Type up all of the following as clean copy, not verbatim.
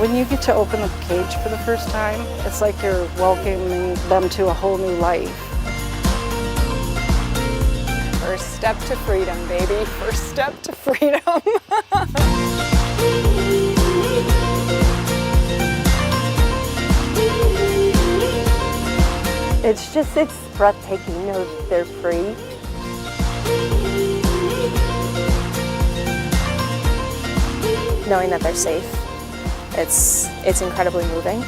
When you get to open the cage for the first time, it's like you're welcoming them to a whole new life. First step to freedom, baby. First step to freedom. It's breathtaking. You know that they're free. Knowing that they're safe, it's incredibly moving.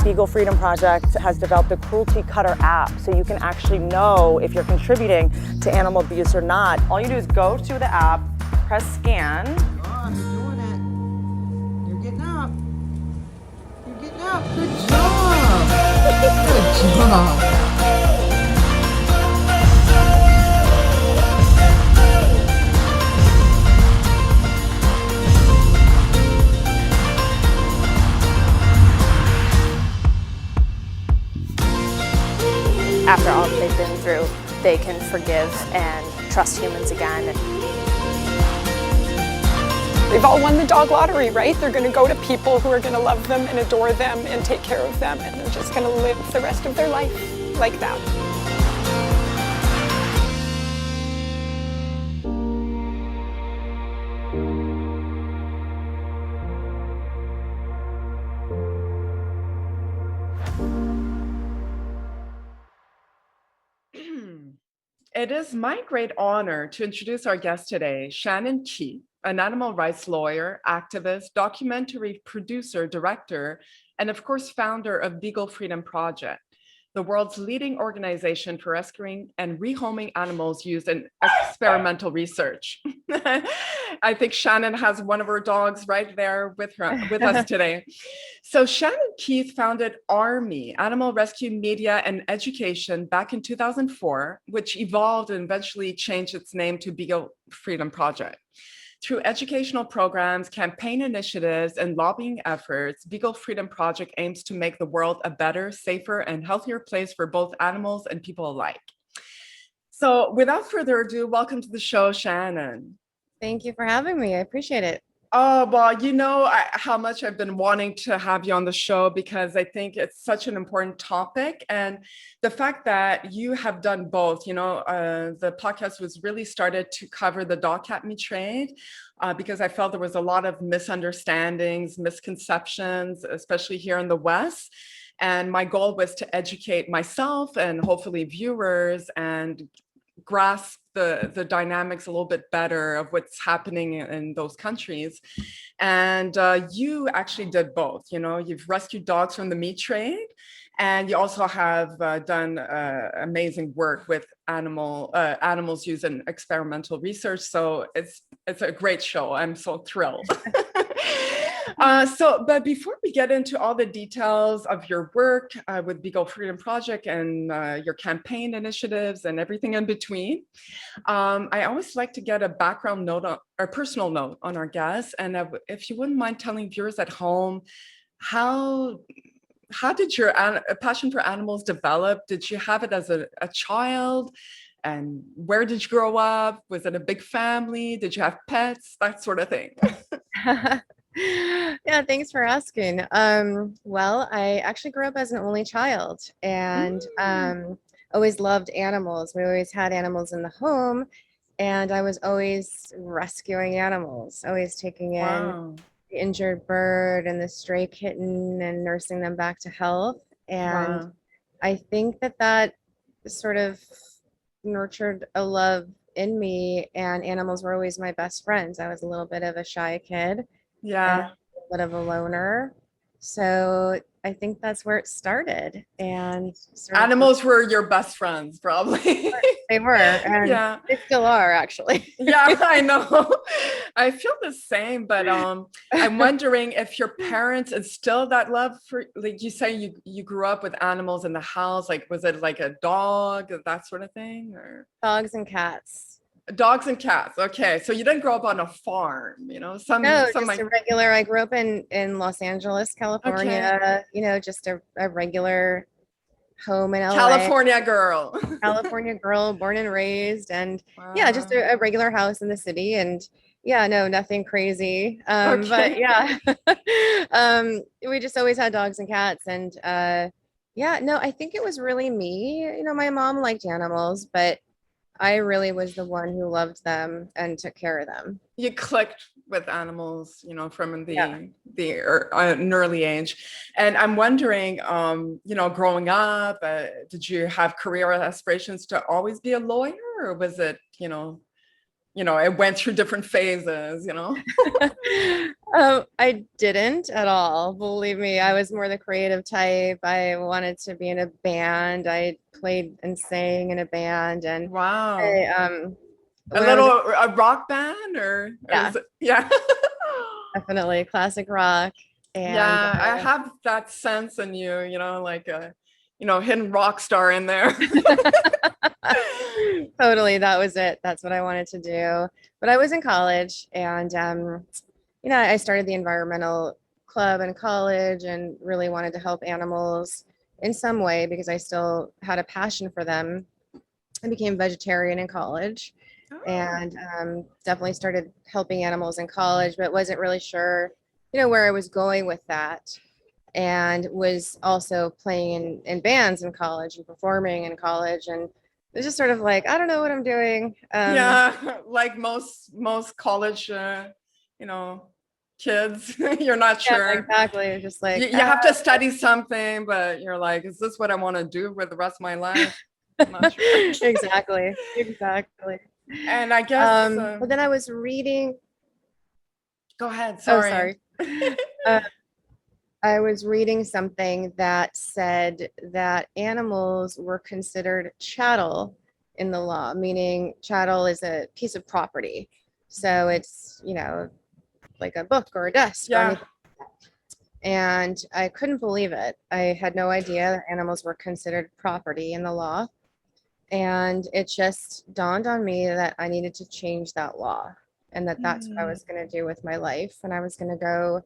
Beagle Freedom Project has developed a cruelty cutter app, so you can actually know if you're contributing to animal abuse or not. All you do is go to the app, press scan. Oh, you're doing it. You're getting up. You're getting up. Good job. Good job. After all that they've been through, they can forgive and trust humans again. They've all won the dog lottery, right? They're going to go to people who are going to love them and adore them and take care of them, and they're just going to live the rest of their life like that. It is my great honor to introduce our guest today, Shannon Keith, an animal rights lawyer, activist, documentary producer, director, and of course, founder of Beagle Freedom Project, the world's leading organization for rescuing and rehoming animals used in experimental research. I think Shannon has one of her dogs right there with us today. So Shannon Keith founded ARME, Animal Rescue Media and Education, back in 2004, which evolved and eventually changed its name to Beagle Freedom Project. Through educational programs, campaign initiatives, and lobbying efforts, Beagle Freedom Project aims to make the world a better, safer, and healthier place for both animals and people alike. So without further ado, welcome to the show, Shannon. Thank you for having me. I appreciate it. Oh, well, you know how much I've been wanting to have you on the show because I think it's such an important topic. And the fact that you have done both, you know, the podcast was really started to cover the dog cat meat trade because I felt there was a lot of misunderstandings, misconceptions, especially here in the West. And my goal was to educate myself and hopefully viewers and grasp the dynamics a little bit better of what's happening in those countries. And you actually did both. You know, you've rescued dogs from the meat trade, and you also have done amazing work with animals used in experimental research. So it's a great show. I'm so thrilled. But before we get into all the details of your work with Beagle Freedom Project and your campaign initiatives and everything in between, I always like to get a background note or personal note on our guests. And if you wouldn't mind telling viewers at home, how did your passion for animals develop? Did you have it as a child? And where did you grow up? Was it a big family? Did you have pets? That sort of thing. Yeah, thanks for asking. Well, I actually grew up as an only child and always loved animals. We always had animals in the home, and I was always rescuing animals, always taking in the injured bird and the stray kitten and nursing them back to health. And I think that sort of nurtured a love in me, and animals were always my best friends. I was a little bit of a shy kid. Yeah. A bit of a loner. So I think that's where it started. And animals were your best friends, probably. They were, and they still are, actually. Yeah, I know. I feel the same, but I'm wondering if your parents instilled that love for, like you say, you grew up with animals in the house. Like, was it like a dog, that sort of thing, or Dogs and cats. dogs and cats? Okay, so you didn't grow up on a farm, you know? No, Some just like, a regular. I grew up in Los Angeles, California. You know, just a regular home in LA. California girl. California girl, born and raised, and yeah, just Wow. a regular house in the city. And yeah, no, nothing crazy. But Okay. yeah, we just always had dogs and cats. And yeah, no, I think it was really me. You know, my mom liked animals, but I really was the one who loved them and took care of them. You clicked with animals, you know, from Yeah. an early age. And I'm wondering, you know, growing up, did you have career aspirations to always be a lawyer, or was it, it went through different phases, you know? I didn't at all. Believe me, I was more the creative type. I wanted to be in a band. I played and sang in a band, and Wow. when I was A rock band, or Yeah. is it, yeah. definitely classic rock. And Yeah, I have that sense in you, you know, like a, hidden rock star in there. totally, that was it. That's what I wanted to do. But I was in college, and you know, I started the environmental club in college and really wanted to help animals in some way because I still had a passion for them. I became vegetarian in college and definitely started helping animals in college, but wasn't really sure, you know, where I was going with that. And was also playing in bands in college and performing in college. And it was just sort of like, I don't know what I'm doing. Yeah, like most college, you know, kids, you're not Yeah, sure. exactly. Just like, You have to study something, but you're like, is this what I want to do with the rest of my life? I'm not sure. exactly. And I guess, But then I was reading. go ahead. Oh, Sorry. sorry. I was reading something that said that animals were considered chattel in the law, meaning chattel is a piece of property. So it's, you know, like a book or a desk or Yeah. anything. And I couldn't believe it. I had no idea that animals were considered property in the law. And it just dawned on me that I needed to change that law and that that's what I was going to do with my life. And I was going to go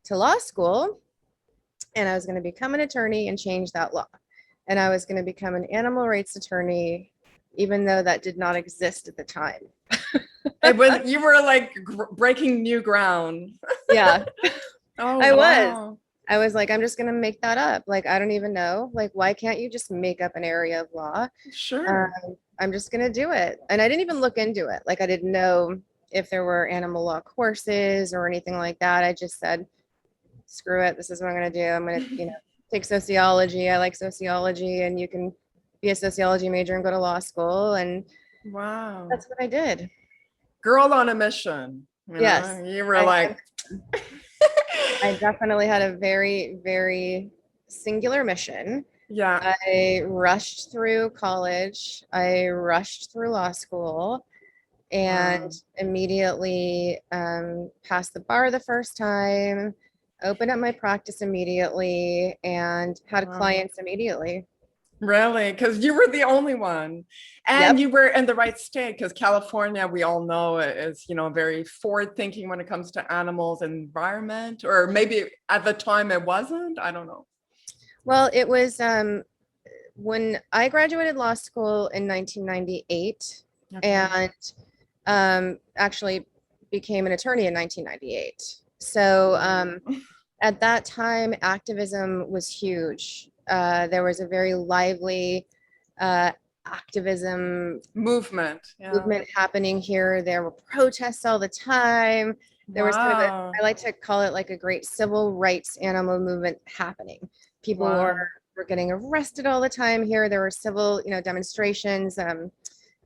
to law school and I was going to become an attorney and change that law. And I was going to become an animal rights attorney, even though that did not exist at the time. You were like breaking new ground. Yeah. Oh, I wow. I was like, I'm just going to make that up. Like, I don't even know. Like, why can't you just make up an area of law? Sure. I'm just going to do it. And I didn't even look into it. Like, I didn't know if there were animal law courses or anything like that. I just said, screw it. This is what I'm going to do. I'm going to, you know, take sociology. I like sociology, and you can be a sociology major and go to law school. And Wow. that's what I did. Girl on a mission. Yes. You were like, I definitely had a very, very singular mission. yeah. I rushed through college. I rushed through law school and immediately passed the bar the first time, opened up my practice immediately, and had clients immediately. Really? Because you were the only one. And you were in the right state, because California, we all know, is, very forward thinking when it comes to animals and environment, or maybe at the time it wasn't. I don't know. Well, it was when I graduated law school in 1998 and actually became an attorney in 1998. So at that time, activism was huge. There was a very lively activism movement happening here. There were protests all the time. There was kind of I like to call it like a great civil rights animal movement happening. People were getting arrested all the time here. There were civil, demonstrations.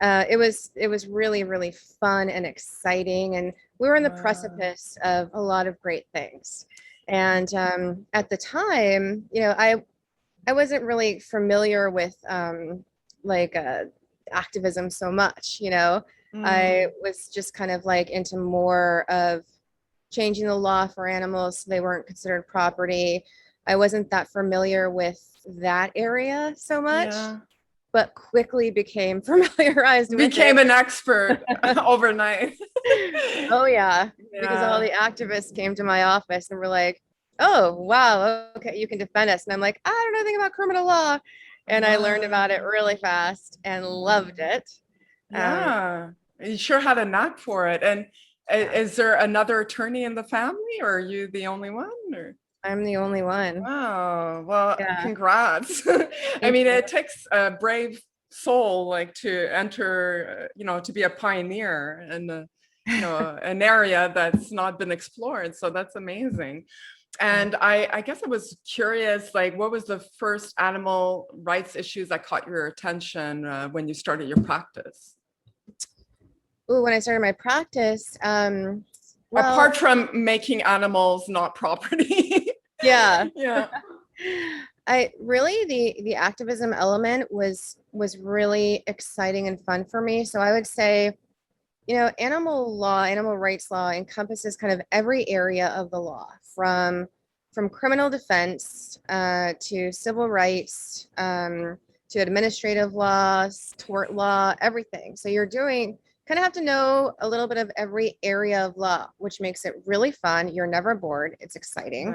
It was really, really fun and exciting. And we were in the precipice of a lot of great things. And at the time, I wasn't really familiar with activism so much, I was just kind of like into more of changing the law for animals so they weren't considered property. I wasn't that familiar with that area so much, Yeah. but quickly became familiarized with Became it. an expert overnight. Oh yeah, because all the activists came to my office and were like, "Oh wow, okay, you can defend us," and I'm like, "I don't know anything about criminal law," and I learned about it really fast and loved it. Yeah, you sure had a knack for it. And is there another attorney in the family, or are you the only one? Or? I'm the only one. Wow, well, Yeah. congrats. I mean, it takes a brave soul like to enter, to be a pioneer in an area that's not been explored. So that's amazing. And I guess I was curious, like, what was the first animal rights issues that caught your attention when you started your practice? Ooh, when I started my practice, well, apart from making animals not property. yeah. Yeah. I really the activism element was really exciting and fun for me. So I would say, animal law, animal rights law encompasses kind of every area of the law, from criminal defense to civil rights, to administrative laws, tort law, everything. So you're doing kind of have to know a little bit of every area of law, which makes it really fun. You're never bored. It's exciting.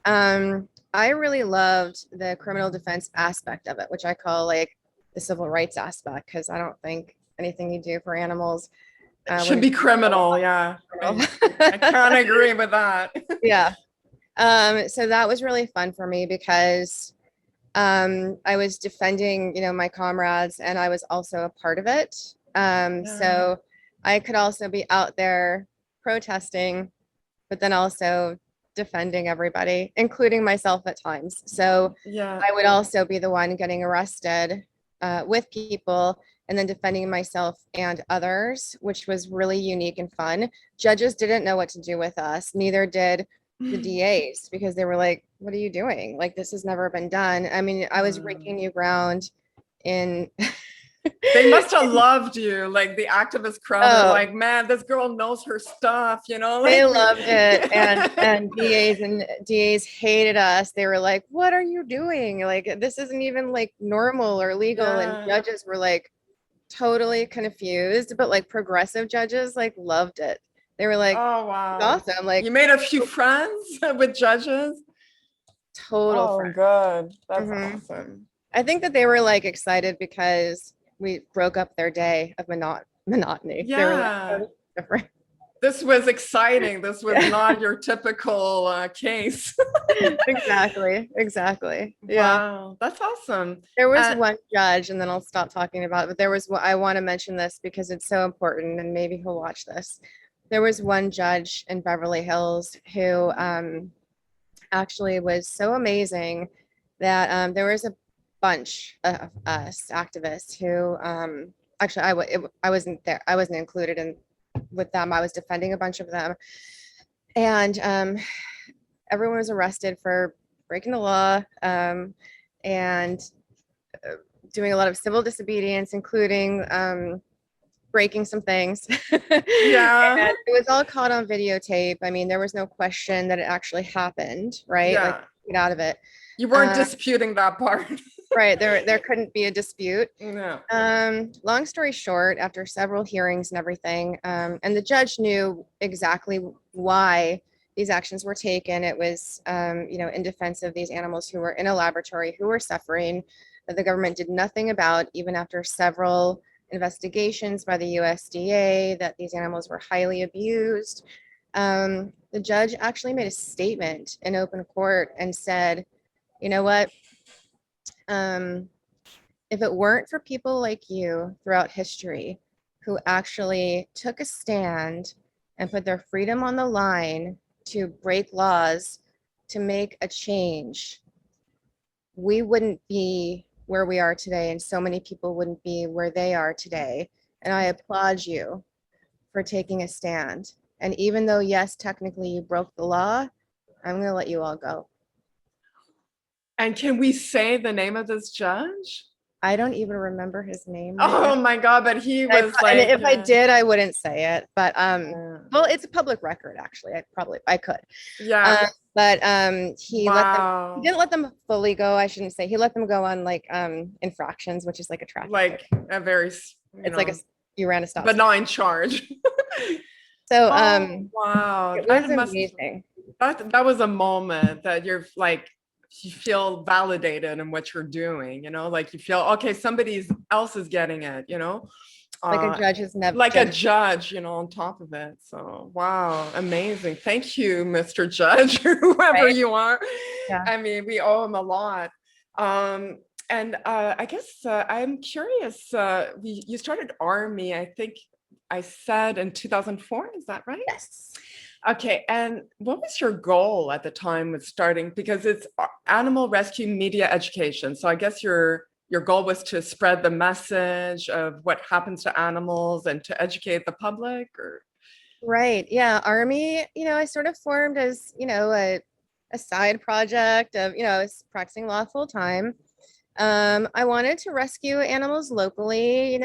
I really loved the criminal defense aspect of it, which I call like the civil rights aspect, because I don't think anything you do for animals should be criminal. Yeah. I can't agree with that. Yeah. So that was really fun for me because I was defending, my comrades, and I was also a part of it. So I could also be out there protesting, but then also defending everybody, including myself at times. So I would also be the one getting arrested with people and then defending myself and others, which was really unique and fun. Judges didn't know what to do with us. Neither did the DAs, because they were like, what are you doing? Like, this has never been done. I mean, I was breaking new ground in they must have loved you, like the activist crowd. Are like, man, this girl knows her stuff, like, they loved it. And DAs hated us. They were like, what are you doing? Like, this isn't even like normal or legal. And judges were like totally confused, but like progressive judges like loved it. They were like, oh wow, awesome. Like, you made a few friends with judges. Total friends. Good. That's awesome. I think that they were like excited because we broke up their day of monotony. Yeah. They were like, oh, different. This was exciting. This was not your typical case. Exactly. Yeah. Wow, that's awesome. There was one judge, and then I'll stop talking about it, but there was, I want to mention this because it's so important, and maybe he'll watch this. There was one judge in Beverly Hills who actually was so amazing that there was a bunch of us activists who actually I wasn't there. I wasn't included in with them. I was defending a bunch of them, and everyone was arrested for breaking the law and doing a lot of civil disobedience, including breaking some things. Yeah. And it was all caught on videotape. I mean, there was no question that it actually happened, right? Yeah. Like, get out of it. You weren't disputing that part. Right. There couldn't be a dispute. No. Long story short, after several hearings and everything, and the judge knew exactly why these actions were taken. It was, in defense of these animals who were in a laboratory, who were suffering, that the government did nothing about, even after several investigations by the USDA, that these animals were highly abused. The judge actually made a statement in open court and said, you know what? If it weren't for people like you throughout history who actually took a stand and put their freedom on the line to break laws, to make a change, we wouldn't be where we are today, and so many people wouldn't be where they are today. And I applaud you for taking a stand. And even though, yes, technically you broke the law, I'm going to let you all go. And can we say the name of this judge? I don't even remember his name. Oh my God, but he And was like, and if I did, I wouldn't say it. But yeah. well, it's a public record actually. I could. Yeah. But he let them. Wow. He didn't let them fully go. I shouldn't say. He let them go on like infractions, which is like a traffic. Like a very, It's like you ran a stop. but not in charge. So wow, it was amazing. That was a moment that you're like, you feel validated in what you're doing, you know, like you feel, okay, somebody else is getting it, you know, Like a judge has never. like a judge, you know, on top of it. So, wow, amazing. Thank you, Mr. Judge, or whoever you are. Yeah. I mean, we owe him a lot. And I guess I'm curious, you started ARME, I think I said in 2004, is that right? Yes. Okay, and what was your goal at the time with starting? Because it's animal rescue media education. So I guess your goal was to spread the message of what happens to animals and to educate the public, or? Right. Yeah. ARME, I sort of formed as, a side project of, I was practicing law full time. I wanted to rescue animals locally,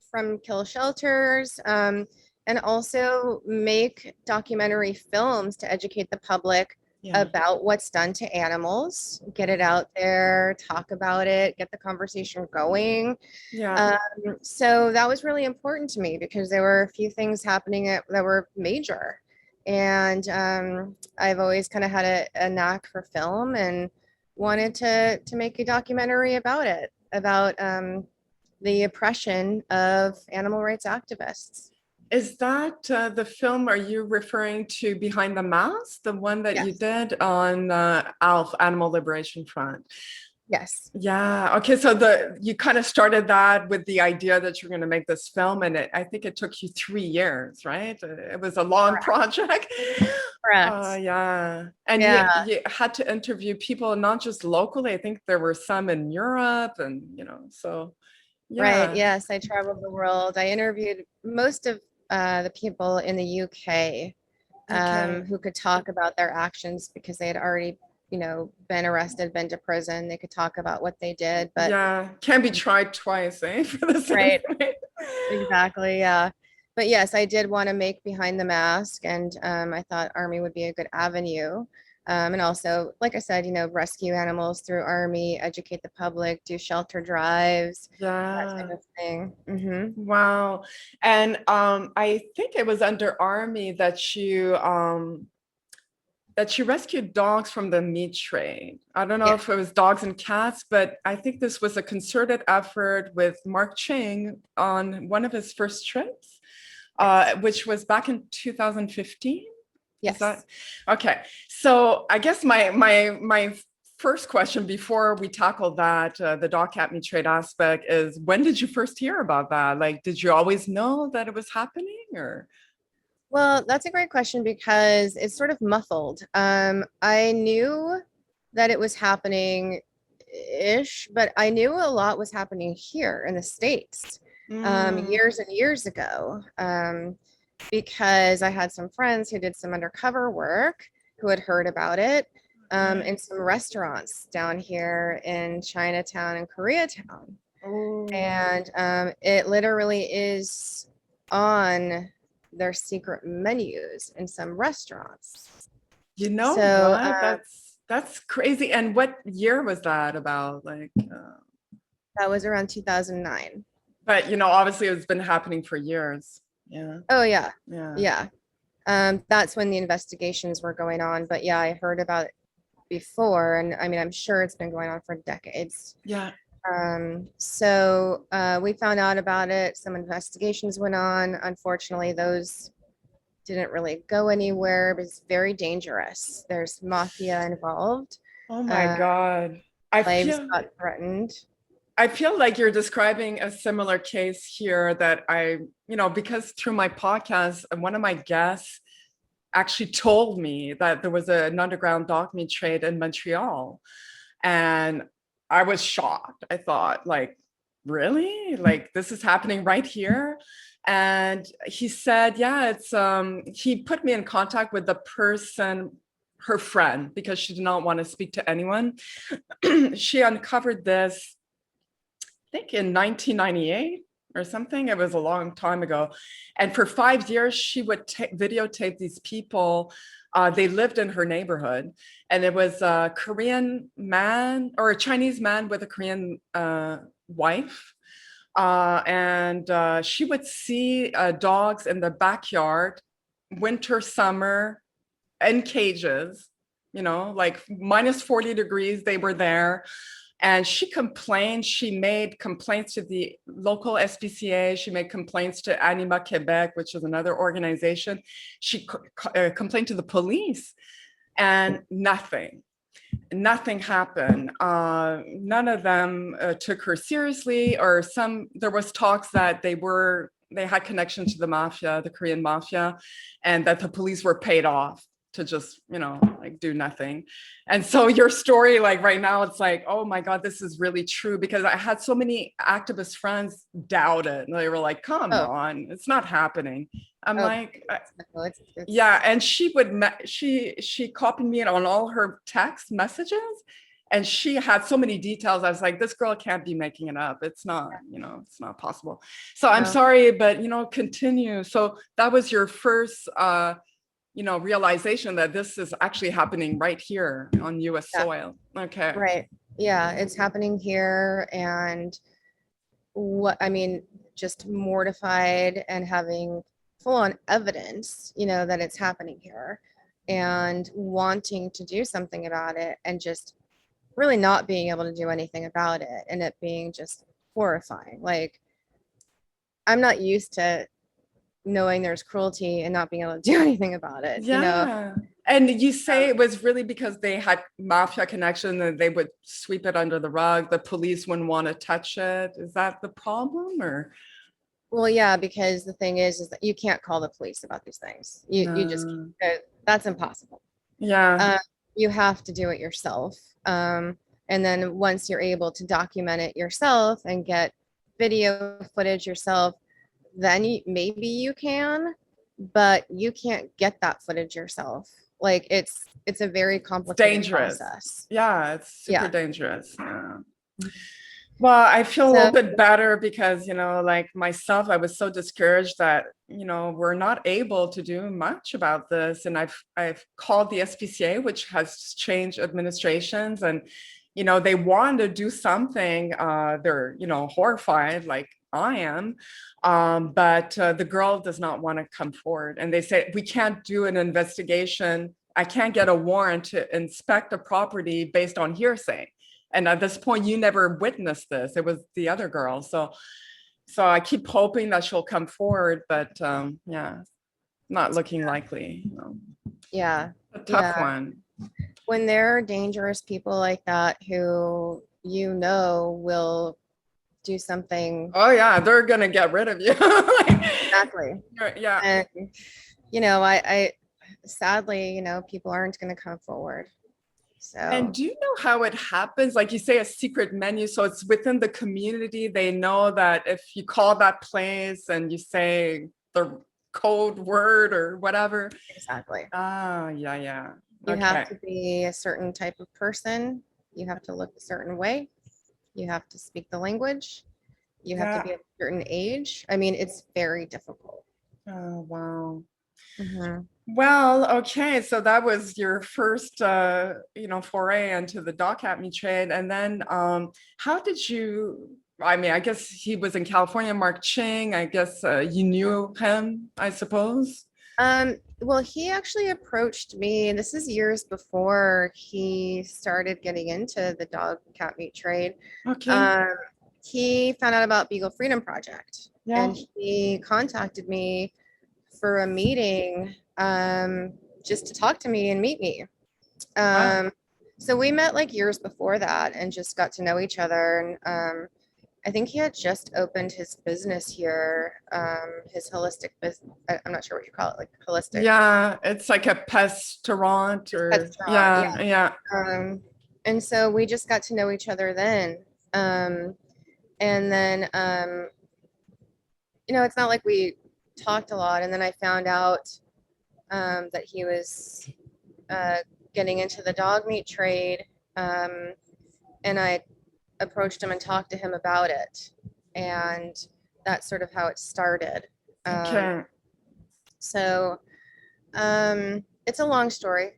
from kill shelters, and also make documentary films to educate the public about what's done to animals, get it out there, talk about it, get the conversation going. Yeah. So that was really important to me because there were a few things happening that were major. And I've always kind of had a knack for film and wanted to make a documentary about it, about the oppression of animal rights activists. Is that the film, are you referring to Behind the Mask, the one that you did on ALF, Animal Liberation Front? Yes. Yeah. Okay. So you kind of started that with the idea that you're going to make this film, and I think it took you 3 years, right? It was a long project. Correct. Yeah. And you had to interview people, not just locally. I think there were some in Europe, and so. Yeah. Right. Yes, I traveled the world. I interviewed most of the people in the UK who could talk about their actions because they had already, been arrested, been to prison. They could talk about what they did, but yeah, can't be tried twice, eh? For the same right. thing. Exactly. Yeah. But yes, I did want to make Behind the Mask, and I thought ARME would be a good avenue. And also, like I said, rescue animals through ARME, educate the public, do shelter drives, that type of thing. Mm-hmm. Wow. And I think it was under ARME that you rescued dogs from the meat trade. I don't know if it was dogs and cats, but I think this was a concerted effort with Mark Ching on one of his first trips, which was back in 2015. Yes. Okay. So I guess my first question before we tackle that, the dog cat meat trade aspect, is when did you first hear about that? Like, did you always know that it was happening, or? Well, that's a great question because it's sort of muffled. I knew that it was happening-ish, but I knew a lot was happening here in the States years and years ago. Because I had some friends who did some undercover work who had heard about it in some restaurants down here in Chinatown and Koreatown. And it literally is on their secret menus in some restaurants. That's crazy. And what year was that about? Like that was around 2009. But obviously it's been happening for years. Yeah. Oh yeah. That's when the investigations were going on. But yeah, I heard about it before, and I mean, I'm sure it's been going on for decades. Yeah. So we found out about it. Some investigations went on. Unfortunately, those didn't really go anywhere. It was very dangerous. There's mafia involved. Oh my God. Lives got threatened. I feel like you're describing a similar case here that because through my podcast, one of my guests actually told me that there was an underground dog meat trade in Montreal. And I was shocked. I thought, like, really? Like, this is happening right here? And he said, yeah, it's, he put me in contact with the person, her friend, because she did not want to speak to anyone. She uncovered this think in 1998 or something. It was a long time ago. And for 5 years, she would videotape these people. They lived in her neighborhood, and it was a Korean man or a Chinese man with a Korean wife. And she would see dogs in the backyard, winter, summer, in cages, like minus 40 degrees, they were there. And she complained, she made complaints to the local SPCA, she made complaints to Anima Quebec, which is another organization. She complained to the police, and nothing happened. None of them took her seriously, or there was talks that they had connection to the mafia, the Korean mafia, and that the police were paid off to just, like do nothing. And so your story, like right now, it's like, oh my God, this is really true, because I had so many activist friends doubt it. And they were like, come on, it's not happening. I'm like, yeah. And she copied me on all her text messages, and she had so many details. I was like, this girl can't be making it up. It's not, it's not possible. So I'm sorry, but, continue. So that was your first, realization that this is actually happening right here on US soil. Okay. Right. Yeah, it's happening here. And just mortified and having full on evidence, that it's happening here, and wanting to do something about it, and just really not being able to do anything about it, and it being just horrifying. Like, I'm not used to knowing there's cruelty and not being able to do anything about it. And you say it was really because they had mafia connection and they would sweep it under the rug, the police wouldn't want to touch it. Is that the problem? Or well, yeah, because the thing is that you can't call the police about these things. You just that's impossible. You have to do it yourself, and then once you're able to document it yourself and get video footage yourself, then maybe you can, but you can't get that footage yourself. Like, it's a very complicated process. Yeah, it's super dangerous. Yeah. Well, I feel a little bit better because, like myself, I was so discouraged that, we're not able to do much about this. And I've called the SPCA, which has changed administrations, and, they want to do something. They're, horrified, like I am. But the girl does not want to come forward. And they say, we can't do an investigation. I can't get a warrant to inspect a property based on hearsay. And at this point, you never witnessed this. It was the other girl. So I keep hoping that she'll come forward, but not looking likely. Yeah. A tough one. When there are dangerous people like that who, will do something. Oh yeah, they're gonna get rid of you. Exactly. Yeah. And I sadly, people aren't gonna come forward. So. And do you know how it happens? Like you say, a secret menu. So it's within the community. They know that if you call that place and you say the code word or whatever. Exactly. Yeah. You have to be a certain type of person. You have to look a certain way. You have to speak the language. You have to be a certain age. It's very difficult. Oh, wow. Mm-hmm. Well, okay. So that was your first, foray into the dog cat meat trade. And then how did you, I guess he was in California, Mark Ching. I guess you knew him, I suppose. Well, he actually approached me, and this is years before he started getting into the dog cat meat trade. Okay. He found out about Beagle Freedom Project, and he contacted me for a meeting, just to talk to me and meet me. So we met like years before that and just got to know each other. And I think he had just opened his business here, his holistic business. I'm not sure what you call it, like holistic. Yeah, it's like a pestaurant or yeah. And so we just got to know each other then. And then, it's not like we talked a lot. And then I found out that he was getting into the dog meat trade. And I approached him and talked to him about it. And that's sort of how it started. Okay. So it's a long story.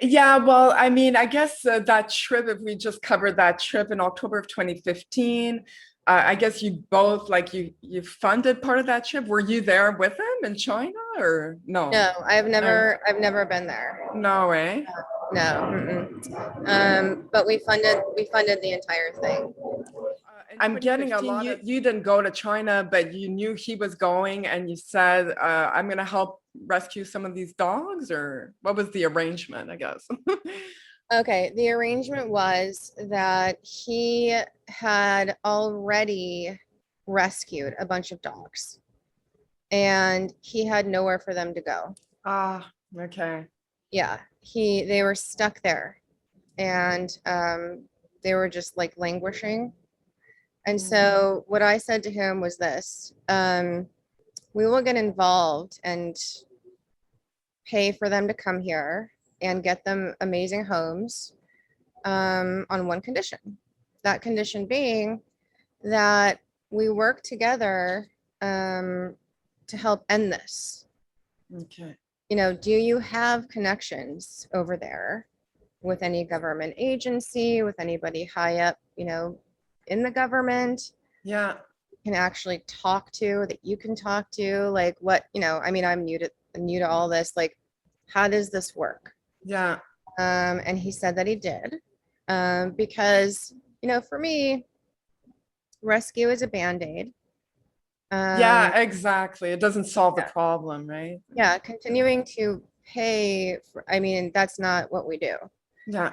Yeah, well, I mean, I guess that trip, if we just covered that trip in October of 2015, I guess you both, like, you funded part of that trip. Were you there with him in China or no? No, I've never been there. No way. No. But we funded the entire thing. I'm getting a lot of, you didn't go to China, but you knew he was going and you said, I'm going to help rescue some of these dogs, or what was the arrangement, I guess? Okay, the arrangement was that he had already rescued a bunch of dogs and he had nowhere for them to go. Ah, okay. Yeah, they were stuck there and they were just like languishing. And so what I said to him was this, we will get involved and pay for them to come here and get them amazing homes on one condition. That condition being that we work together to help end this. Okay. You know, do you have connections over there with any government agency, with anybody high up, you know, in the government? Yeah. Can actually talk to, that you can talk to, like what, you know, I mean, I'm new to all this, like, how does this work? Yeah. And he said that he did, because, you know, for me, rescue is a Band-Aid. Yeah, exactly. It doesn't solve the problem, right? Yeah, continuing to pay for, I mean, that's not what we do. Yeah.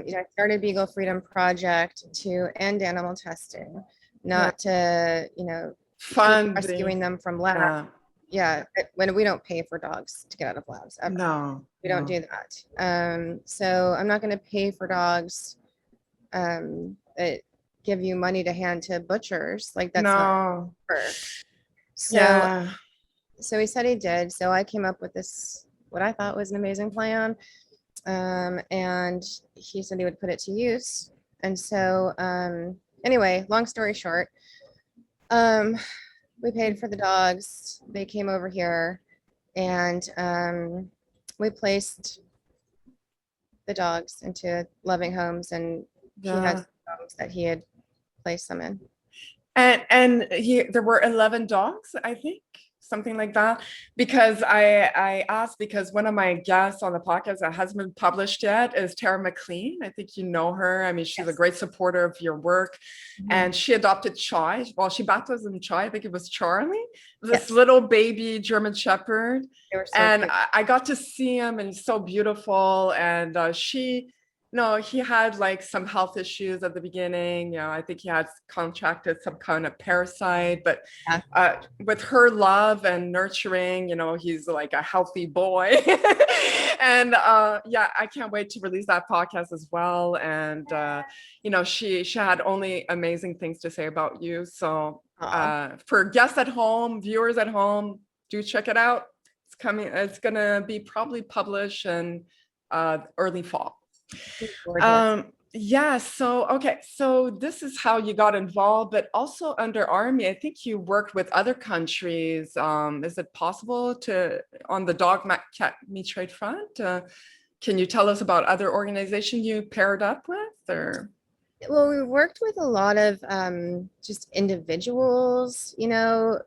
You know, I started Beagle Freedom Project to end animal testing, not to, you know, keep rescuing them from labs. Yeah, when we don't pay for dogs to get out of labs ever. No, we don't do that. So I'm not going to pay for dogs that give you money to hand to butchers. Like that's not fair. So, so he said he did. So I came up with this, what I thought was an amazing plan. And he said he would put it to use. And so anyway, long story short, we paid for the dogs. They came over here and we placed the dogs into loving homes, and he had dogs that he had placed them in. And there were 11 dogs, I think, something like that. Because I asked, because one of my guests on the podcast that hasn't been published yet is Tara McLean. I think you know her. I mean, she's a great supporter of your work. And she adopted Chai. Well, she baptized him Chai. I think it was Charlie, this little baby German Shepherd. And I got to see him, and he's so beautiful. And he had like some health issues at the beginning. You know, I think he had contracted some kind of parasite, but with her love and nurturing, you know, he's like a healthy boy. And I can't wait to release that podcast as well. And you know, she had only amazing things to say about you. So for guests at home, viewers at home, do check it out. It's coming. It's gonna be probably published in early fall. So this is how you got involved, but also under ARME, I think you worked with other countries. Is it possible on the dog cat meat trade front? Can you tell us about other organizations you paired up with, or? Well, we worked with a lot of just individuals, you know,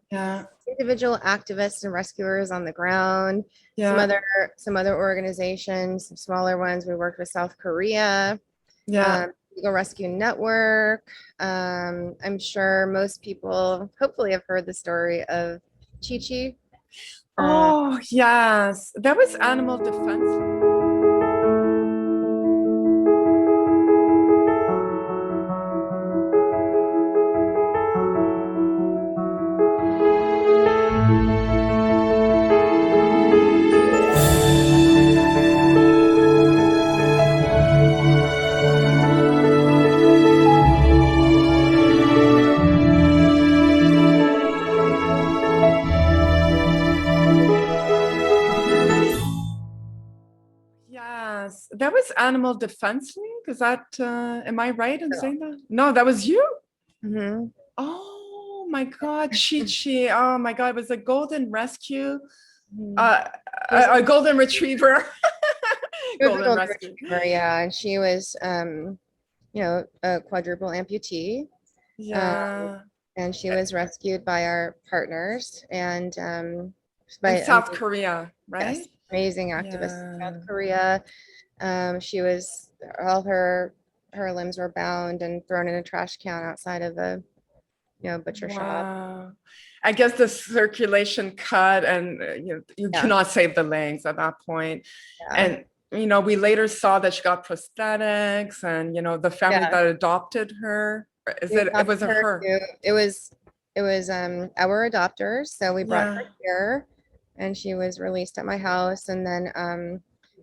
individual activists and rescuers on the ground. Some other organizations, some smaller ones. We worked with South Korea, Beagle Rescue Network. I'm sure most people hopefully have heard the story of Chi Chi. Oh yes, that was animal defense. That was Animal Defense League. Is that, am I right in saying that? No, that was you? Mm-hmm. Oh my God, Chi-Chi. Oh my God, it was a golden rescue, Mm-hmm. a golden retriever. She was a Golden golden rescue. retriever, yeah, and she was, you know, a quadruple amputee. Yeah. And she was rescued by our partners and In South Korea, right? yes, amazing activist in Yeah. South Korea. She was all her limbs were bound and thrown in a trash can outside of a butcher shop. Wow. I guess the circulation cut and you Yeah. cannot save the legs at that point. Yeah. And we later saw that she got prosthetics and the family Yeah. that adopted her. It was a her. Too. It was our adopters. So we brought her Yeah. here and she was released at my house. And then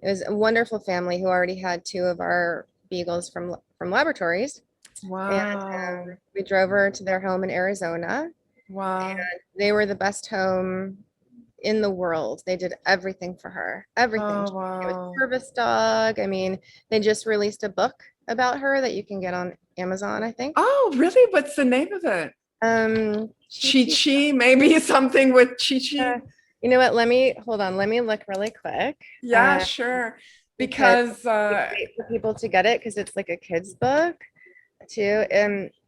it was a wonderful family who already had 2 of our beagles from laboratories. Wow. And we drove her to their home in Arizona. Wow. And they were the best home in the world. They did everything for her. Everything. Oh, She was wow. a service dog. I mean, they just released a book about her that you can get on Amazon, I think. Oh, really? What's the name of it? Chi-Chi, maybe something with Chi-Chi. You know what? Hold on. Let me look really quick. Yeah, sure. Because wait for people to get it because it's like a kid's book too.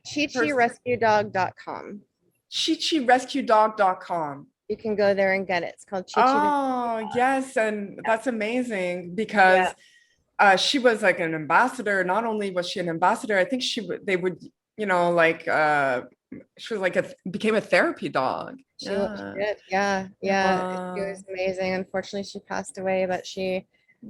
ChiChiRescueDog.com. ChiChiRescueDog.com. You can go there and get it. It's called Chi-Chi. Oh, yes. And that's amazing because she was like an ambassador. Not only was she an ambassador, I think they would, she was like became a therapy dog. She did. Yeah. She was amazing. Unfortunately, she passed away, but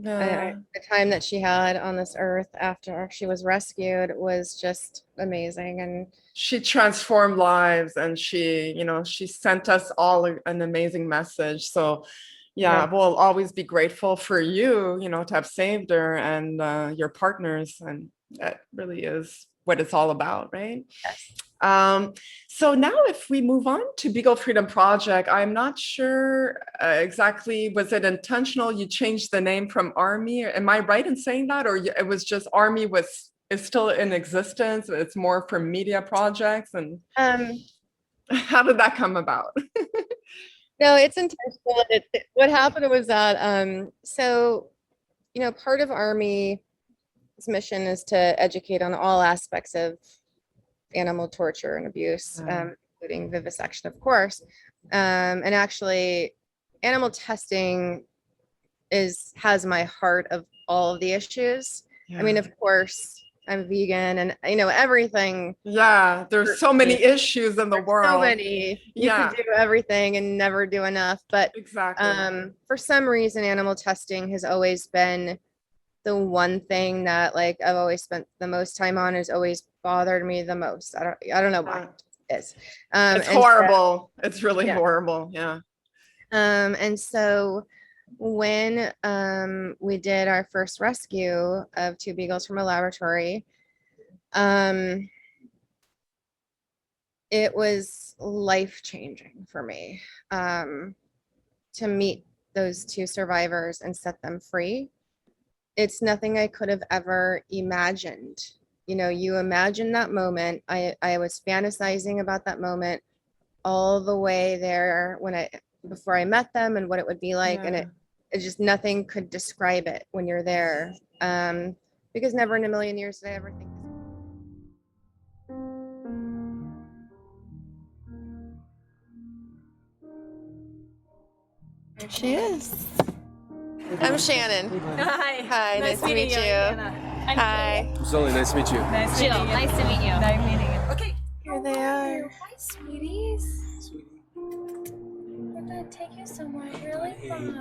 the time that she had on this earth after she was rescued was just amazing. And she transformed lives and she sent us all an amazing message. So we'll always be grateful for you, to have saved her and your partners. And that really is what it's all about, right? Yes. So now if we move on to Beagle Freedom Project, I'm not sure exactly, was it intentional? You changed the name from ARME, am I right in saying that? Or it was just ARME is still in existence, it's more for media projects? And how did that come about? No, it's intentional. What happened was that, part of ARME's mission is to educate on all aspects of animal torture and abuse, including vivisection, of course. And actually, animal testing has my heart of all of the issues. Yeah. I mean, of course, I'm vegan and everything. Yeah, there's so many issues in the world. So many. You can do everything and never do enough. But exactly. For some reason, animal testing has always been the one thing that I've always spent the most time on, has always bothered me the most. I don't know why it is. It's horrible. It's really horrible. Yeah. And so when we did our first rescue of 2 beagles from a laboratory, it was life-changing for me to meet those 2 survivors and set them free. It's nothing I could have ever imagined. You imagine that moment. I was fantasizing about that moment all the way there before I met them and what it would be like. And it just, nothing could describe it when you're there. Because never in a million years did I ever think this. There she is. I'm Shannon. Hi. Hi, nice to meet you. Hi. Zoe, nice to meet you. Nice to meet you. Nice to meet you. Nice meeting you. Okay. Here they are. Hi, sweeties. Where'd that take you somewhere really fun?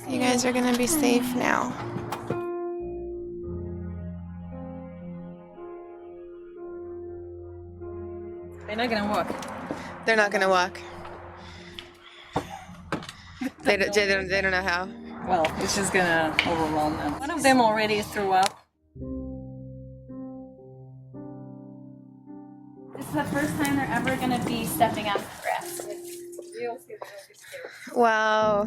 You guys are gonna be safe now. They're not gonna walk. They're not gonna walk. They don't know how. Well, it's just gonna overwhelm them. One of them already threw up. This is the first time they're ever gonna be stepping out of the grass. Wow.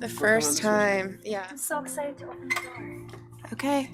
The first time. Yeah. I'm so excited to open the door. Okay.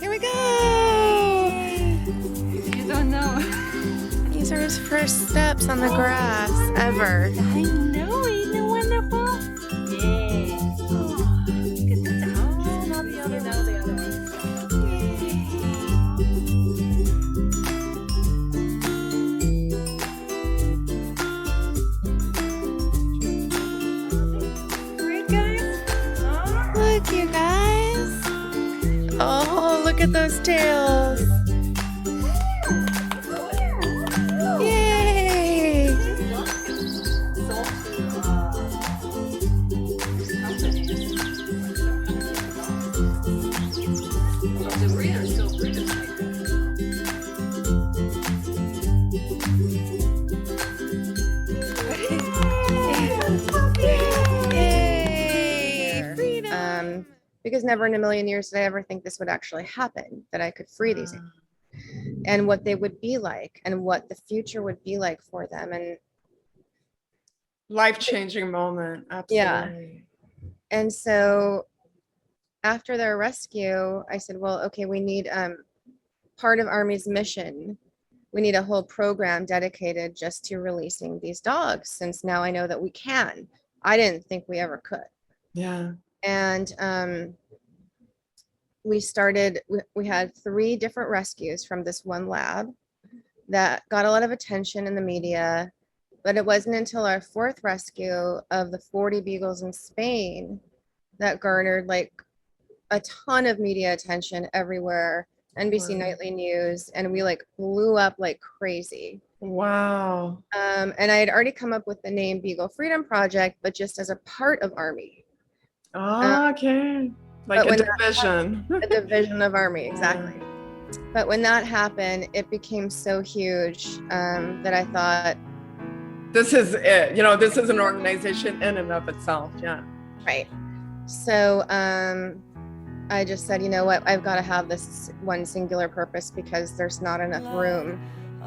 Here we go! You don't know. These are his first steps on the grass ever. I know, isn't it wonderful? Yeah. Oh, look at this. Oh, not the other one. The other one. Great, guys. Oh. Look, you guys. Oh, look at those tails. Yay! The breeders still breeders. Yay! Freedom! Because never in a million years did I ever think this would actually happen, that I could free these animals, and what they would be like and what the future would be like for them. And Life-changing moment. Absolutely. Yeah. And so after their rescue, I said, well, okay, we need part of ARME's mission. We need a whole program dedicated just to releasing these dogs, since now I know that we can. I didn't think we ever could. Yeah. And we had 3 different rescues from this one lab that got a lot of attention in the media, but it wasn't until our 4th rescue of the 40 beagles in Spain that garnered like a ton of media attention everywhere, NBC Nightly News, and we like blew up like crazy. Wow. And I had already come up with the name Beagle Freedom Project, but just as a part of ARME. Okay. Like a division. A division of ARME, exactly. But when that happened, it became so huge that I thought, this is it. You know, this is an organization in and of itself. Yeah. Right. So I just said, you know what, I've got to have this one singular purpose, because there's not enough room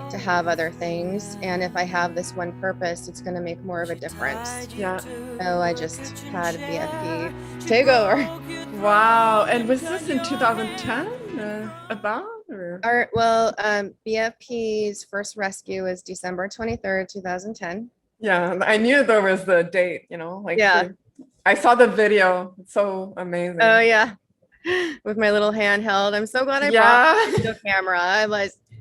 to have other things. And if I have this one purpose, it's going to make more of a difference. Yeah. So I just had BFP take over. Wow. And was this in 2010 about? Or? BFP's first rescue was December 23rd, 2010. Yeah, I knew there was the date, you know, like, yeah. I saw the video. It's so amazing. Oh yeah. With my little handheld. I'm so glad I brought the camera.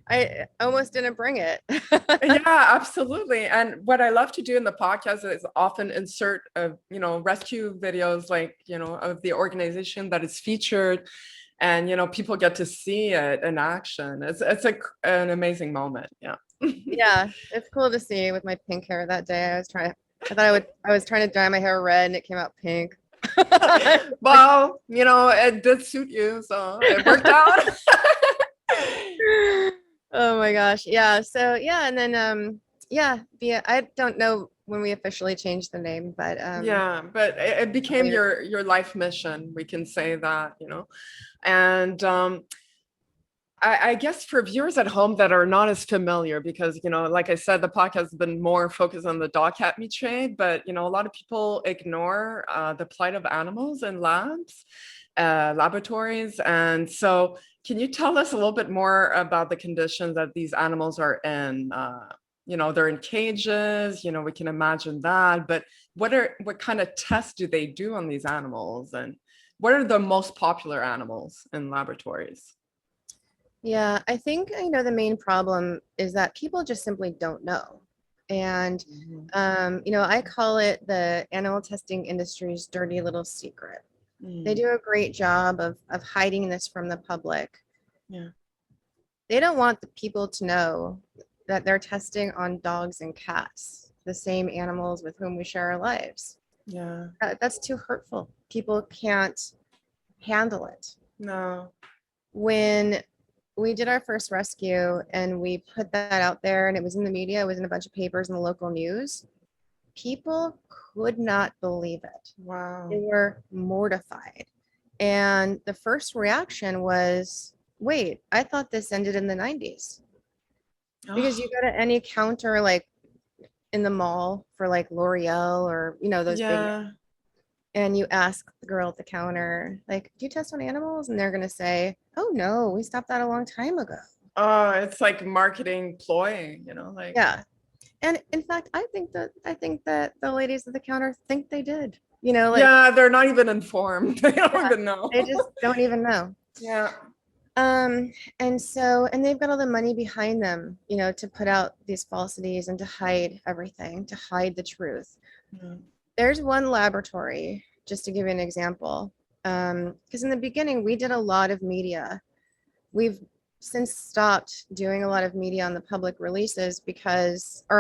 I almost didn't bring it. Yeah, absolutely. And what I love to do in the podcast is often insert, rescue videos, like, of the organization that is featured, and, people get to see it in action. It's an amazing moment. Yeah. Yeah, it's cool to see with my pink hair that day. I was trying to dye my hair red and it came out pink. Well, it did suit you, so it worked out. Oh my gosh. Yeah. So yeah. And then, I don't know when we officially changed the name, but but it became your life mission. We can say that, and I guess for viewers at home that are not as familiar, because, you know, like I said, the podcast has been more focused on the dog cat meat trade, but, you know, a lot of people ignore the plight of animals in labs, laboratories. And so can you tell us a little bit more about the conditions that these animals are in? You know, they're in cages, you know, we can imagine that, but what kind of tests do they do on these animals? And what are the most popular animals in laboratories? Yeah, I think, you know, the main problem is that people just simply don't know. And, you know, I call it the animal testing industry's dirty little secret. They do a great job of hiding this from the public. Yeah. They don't want the people to know that they're testing on dogs and cats, the same animals with whom we share our lives. Yeah. That's too hurtful. People can't handle it. No. When we did our first rescue and we put that out there and it was in the media, it was in a bunch of papers in the local news, people could not believe it. Wow. They were mortified. And the first reaction was, wait, I thought this ended in the 90s. Because you go to any counter like in the mall for like L'Oreal or, you know, those big, and you ask the girl at the counter, like, do you test on animals? And they're going to say, oh no, we stopped that a long time ago. Oh, it's like marketing ploy, you know, like. Yeah. And in fact, I think that the ladies at the counter think they did, you know, like. Yeah, they're not even informed. They don't even know. They just don't even know. Yeah. And they've got all the money behind them, you know, to put out these falsities and to hide everything, to hide the truth. There's one laboratory, just to give you an example, because in the beginning we did a lot of media. We've since stopped doing a lot of media on the public releases because we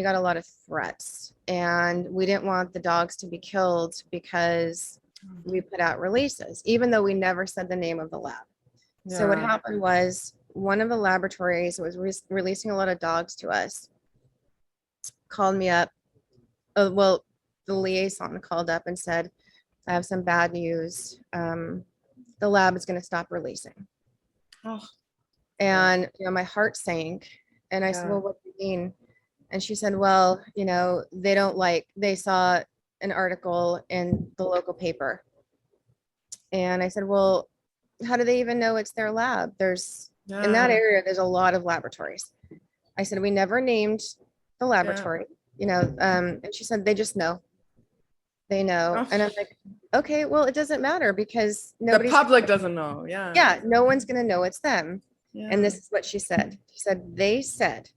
got a lot of threats and we didn't want the dogs to be killed because we put out releases, even though we never said the name of the lab. So what happened was one of the laboratories was releasing a lot of dogs to us, called me up. Well, the liaison called up and said, I have some bad news. The lab is going to stop releasing. And, you know, my heart sank. And I said, well, what do you mean? And she said, well, you know, they saw an article in the local paper. And I said, well, how do they even know it's their lab? In that area, there's a lot of laboratories. I said, we never named the laboratory, you know, and she said, they just know. They know. And I'm like, okay, well, it doesn't matter because the public doesn't know. Yeah. Yeah. No one's going to know it's them. And this is what she said. She said,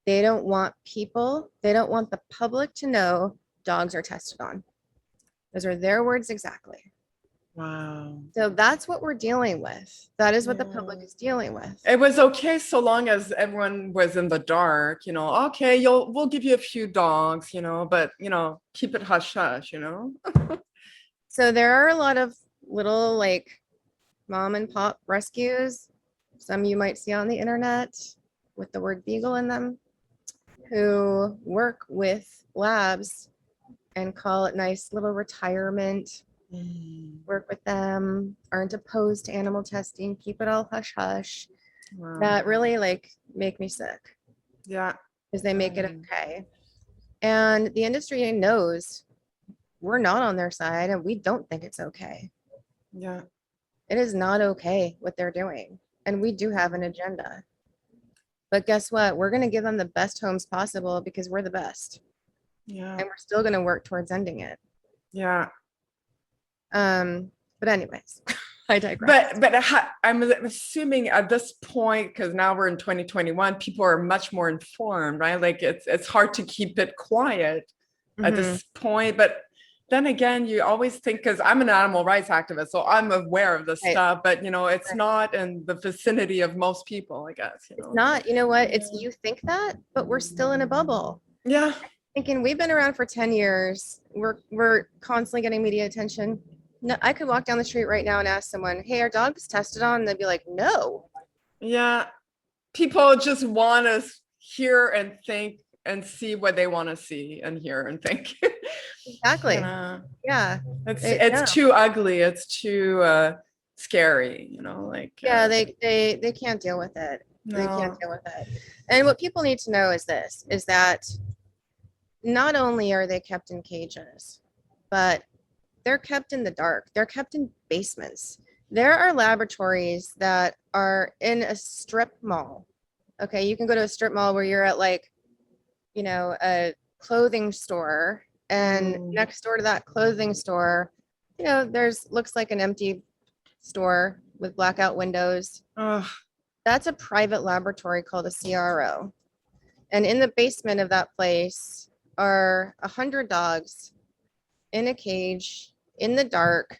they don't want the public to know dogs are tested on. Those are their words exactly. Wow. So that's what we're dealing with. That is what the public is dealing with. It was okay so long as everyone was in the dark, you know, okay, we'll give you a few dogs, you know, but, you know, keep it hush hush, you know. So there are a lot of little like mom and pop rescues. Some you might see on the internet with the word Beagle in them, who work with labs and call it nice little retirement, work with them, aren't opposed to animal testing, keep it all hush hush. That really like make me sick. Yeah. Because they make it okay. And the industry knows we're not on their side and we don't think it's okay. Yeah. It is not okay what they're doing. And we do have an agenda. But guess what? We're going to give them the best homes possible because we're the best. Yeah. And we're still going to work towards ending it. Yeah. But anyways, I digress. But I'm assuming at this point, because now we're in 2021, people are much more informed, right? Like it's hard to keep it quiet at this point. But then again, you always think, because I'm an animal rights activist, so I'm aware of this stuff, but you know, it's not in the vicinity of most people, I guess. You know? It's not, you know what? It's you think that, but we're still in a bubble. Yeah. Thinking we've been around for 10 years. We're constantly getting media attention. No, I could walk down the street right now and ask someone, hey, are dogs tested on? And they'd be like, no. Yeah. People just want to hear and think and see what they want to see and hear and think. Exactly. Yeah. It's too ugly. It's too scary, you know, like Yeah, they can't deal with it. They can't no. deal with it. And what people need to know is this, is that not only are they kept in cages, but they're kept in the dark. They're kept in basements. There are laboratories that are in a strip mall. Okay, you can go to a strip mall where you're at like, you know, a clothing store, and next door to that clothing store, you know, there's looks like an empty store with blackout windows. Ugh. That's a private laboratory called a CRO. And in the basement of that place are 100 dogs in a cage in the dark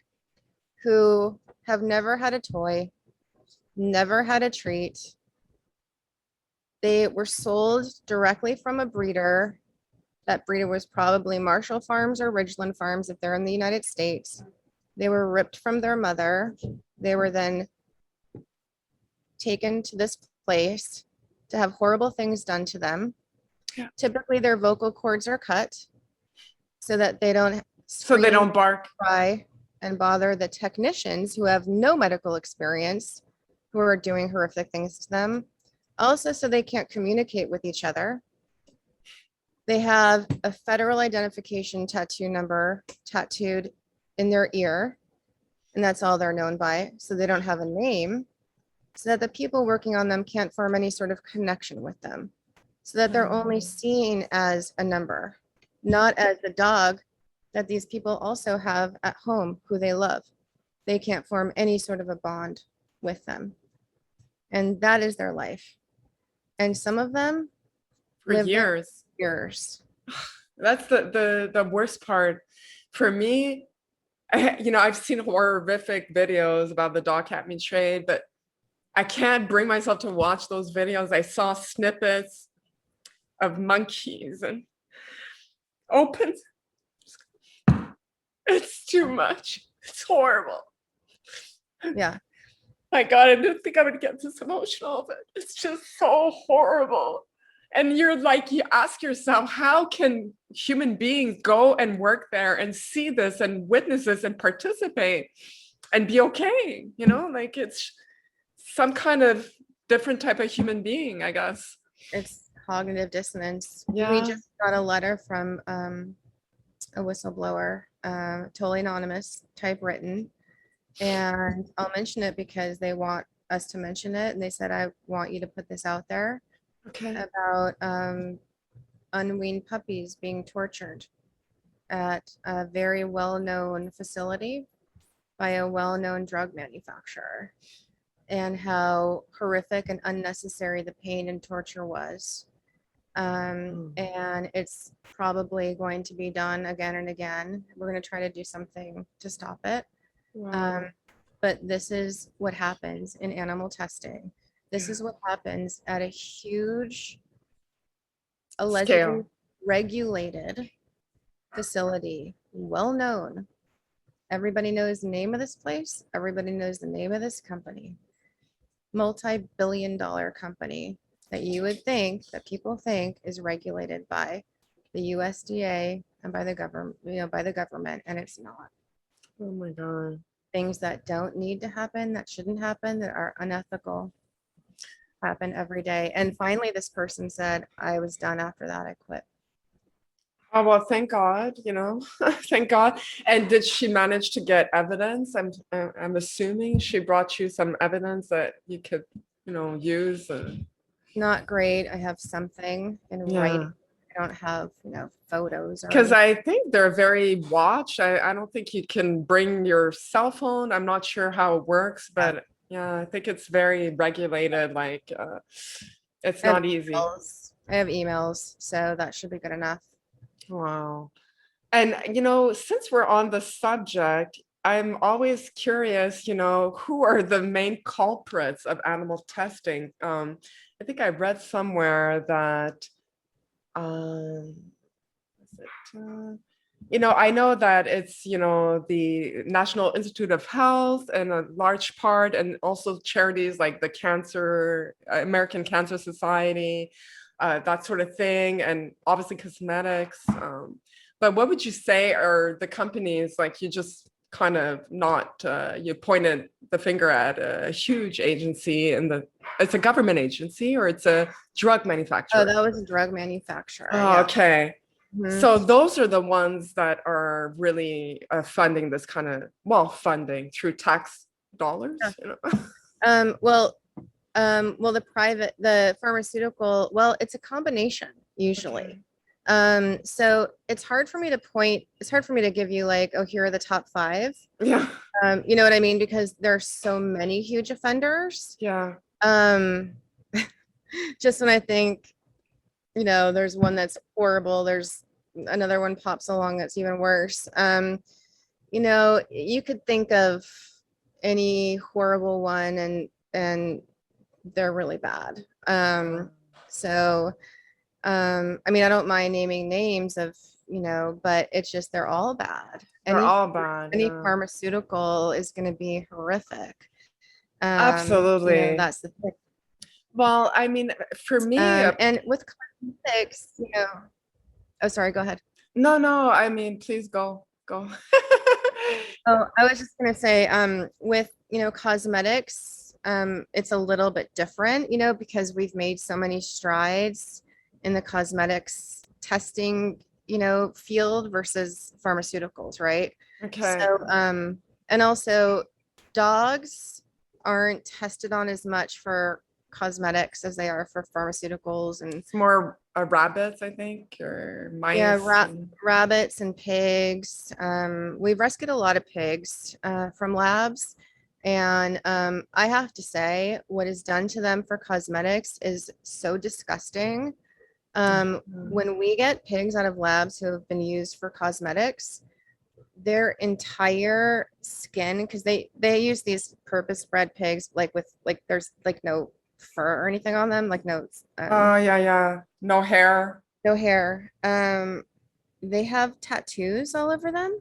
who have never had a toy, never had a treat. They were sold directly from a breeder. That breeder was probably Marshall Farms or Ridgeland Farms if they're in the United States. They were ripped from their mother. They were then taken to this place to have horrible things done to them. Yeah. Typically, their vocal cords are cut so that they don't So they scream, don't bark. cry, and bother the technicians who have no medical experience, who are doing horrific things to them. Also, so they can't communicate with each other. They have a federal identification tattoo number tattooed in their ear, and that's all they're known by. So they don't have a name, so that the people working on them can't form any sort of connection with them, so that they're only seen as a number, not as the dog that these people also have at home who they love. They can't form any sort of a bond with them. And that is their life. And some of them For live there years. years. That's the worst part for me. You know, I've seen horrific videos about the dog cat meat trade, but I can't bring myself to watch those videos. I saw snippets of monkeys and open. It's too much. It's horrible. Yeah. My God, I didn't think I would get this emotional, but it's just so horrible. And you're like, you ask yourself, how can human beings go and work there and see this and witness this and participate and be okay? You know, like it's some kind of different type of human being, I guess. It's cognitive dissonance. Yeah. We just got a letter from a whistleblower, totally anonymous, typewritten. And I'll mention it because they want us to mention it. And they said, I want you to put this out there. Okay. About unweaned puppies being tortured at a very well-known facility by a well-known drug manufacturer, and how horrific and unnecessary the pain and torture was. And it's probably going to be done again and again. We're going to try to do something to stop it. Wow. But this is what happens in animal testing. This is what happens at a huge, allegedly Scale. regulated facility, well known. Everybody knows the name of this place. Everybody knows the name of this company. Multi-billion-dollar company that you would think, that people think is regulated by the USDA and by the government, and it's not. Oh my God. Things that don't need to happen, that shouldn't happen, that are unethical, happen every day. And finally, this person said, I was done after that. I quit. Oh, well, thank God, you know, thank God. And did she manage to get evidence? I'm assuming she brought you some evidence that you could, you know, use. Not great. I have something in writing. I don't have, photos. Because I think they're very watched. I don't think you can bring your cell phone. I'm not sure how it works, but yeah, I think it's very regulated. Like it's not easy. I have emails, so that should be good enough. Wow. And, you know, since we're on the subject, I'm always curious, you know, who are the main culprits of animal testing? I think I read somewhere that, you know, I know that it's, you know, the National Institute of Health and a large part, and also charities like the American Cancer Society, that sort of thing, and obviously cosmetics. But what would you say are the companies, like you just kind of not, you pointed the finger at a huge agency, and it's a government agency, or it's a drug manufacturer? Oh, that was a drug manufacturer. Oh, Yeah. okay. So those are the ones that are really funding this kind of, well, funding through tax dollars. You know? Well, the pharmaceutical, well, it's a combination usually. So it's hard for me to give you like, oh, here are the top 5. Yeah. You know what I mean? Because there's so many huge offenders. Yeah. Just when I think, you know, there's one that's horrible, there's another one pops along that's even worse. You know, you could think of any horrible one and they're really bad. So I mean, I don't mind naming names of, you know, but it's just they're all bad. They're all bad. Any pharmaceutical is going to be horrific. Absolutely. You know, that's the thing. Well, I mean, for me, and with cosmetics, you know, oh, sorry, go ahead. No, I mean, please go. Oh, I was just going to say, with, you know, cosmetics, it's a little bit different, you know, because we've made so many strides in the cosmetics testing, you know, field versus pharmaceuticals, right? Okay. So, and also dogs aren't tested on as much for cosmetics as they are for pharmaceuticals, and it's more rabbits, I think, or mice. Yeah, rabbits and pigs. We've rescued a lot of pigs from labs, and I have to say, what is done to them for cosmetics is so disgusting. When we get pigs out of labs who have been used for cosmetics, their entire skin, because they use these purpose-bred pigs, like with like there's like no fur or anything on them, like no yeah, no hair. They have tattoos all over them,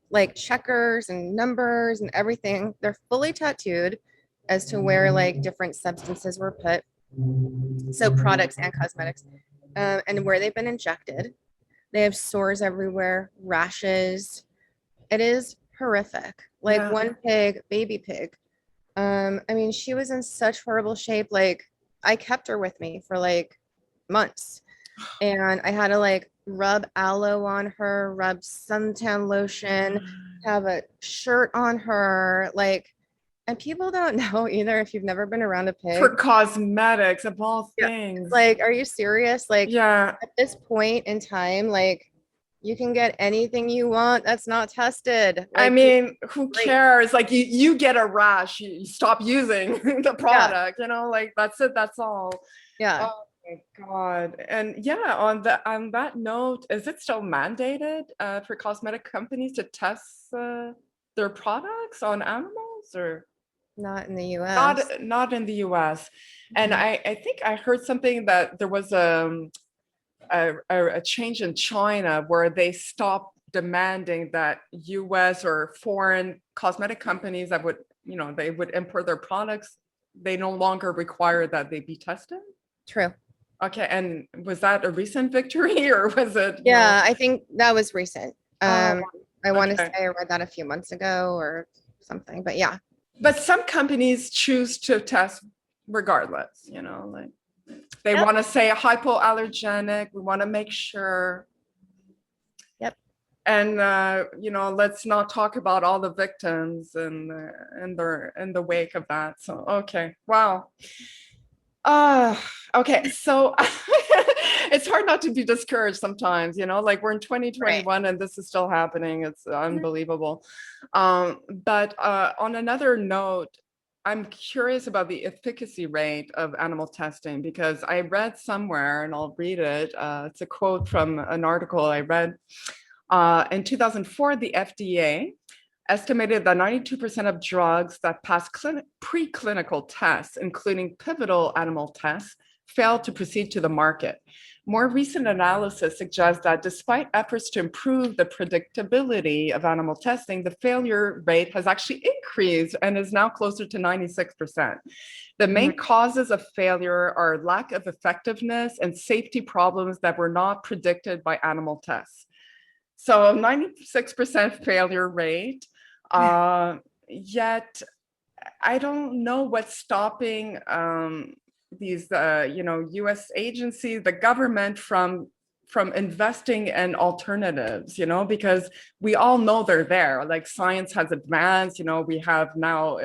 like checkers and numbers and everything. They're fully tattooed as to where like different substances were put, so products and cosmetics, and where they've been injected. They have sores everywhere, rashes. It is horrific. Like one pig, baby pig, I mean, she was in such horrible shape. Like, I kept her with me for like months, and I had to like rub aloe on her, rub suntan lotion, have a shirt on her, like, and people don't know either if you've never been around a pig. For cosmetics, of all things. Like, are you serious? Like, yeah. At this point in time, like, you can get anything you want that's not tested. Like, I mean, who cares? Like, you get a rash, you stop using the product, you know, like, that's it, that's all. Yeah. Oh my God. And yeah, on that note, is it still mandated for cosmetic companies to test their products on animals, or? Not in the US. Not in the US. And I think I heard something that there was a change in China where they stopped demanding that US or foreign cosmetic companies that would, you know, they would import their products, they no longer require that they be tested. True. Okay, and was that a recent victory, or was it? Yeah, I think that was recent. I want to say I read that a few months ago or something, but yeah. But some companies choose to test regardless, you know, like they want to say hypoallergenic, we want to make sure. Yep. And you know, let's not talk about all the victims in the wake of that. So okay, wow. Okay, so it's hard not to be discouraged sometimes, you know, like we're in 2021 and this is still happening. It's unbelievable. But on another note, I'm curious about the efficacy rate of animal testing, because I read somewhere, and I'll read it. It's a quote from an article I read. In 2004, the FDA estimated that 92% of drugs that pass preclinical tests, including pivotal animal tests, failed to proceed to the market. More recent analysis suggests that despite efforts to improve the predictability of animal testing, the failure rate has actually increased and is now closer to 96%. The main causes of failure are lack of effectiveness and safety problems that were not predicted by animal tests. So 96% failure rate. Yet I don't know what's stopping these, U.S. agencies, the government from investing in alternatives, because we all know they're there. Like science has advanced, we have now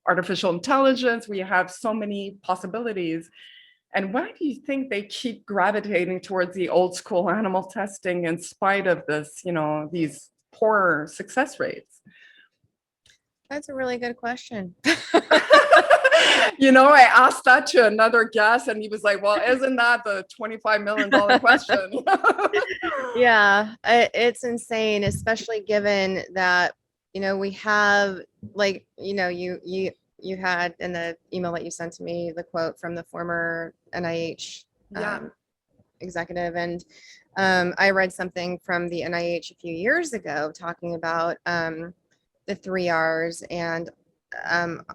artificial intelligence, we have so many possibilities. And why do you think they keep gravitating towards the old school animal testing in spite of this, these poor success rates? That's a really good question. I asked that to another guest and he was like, well, isn't that the $25 million question? Yeah, it's insane, especially given that, we have like, you had in the email that you sent to me, the quote from the former NIH executive. And I read something from the NIH a few years ago talking about the 3 Rs. And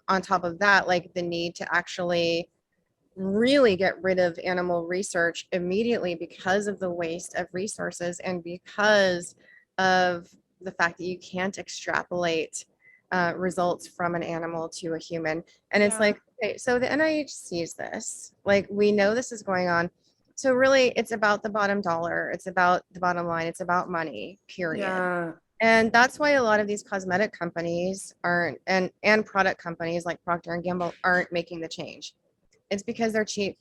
on top of that, like the need to actually really get rid of animal research immediately because of the waste of resources and because of the fact that you can't extrapolate results from an animal to a human. And it's like, okay, so the NIH sees this, like we know this is going on. So really it's about the bottom dollar. It's about the bottom line. It's about money, period. Yeah. And that's why a lot of these cosmetic companies aren't, and product companies like Procter & Gamble aren't making the change. It's because they're cheap.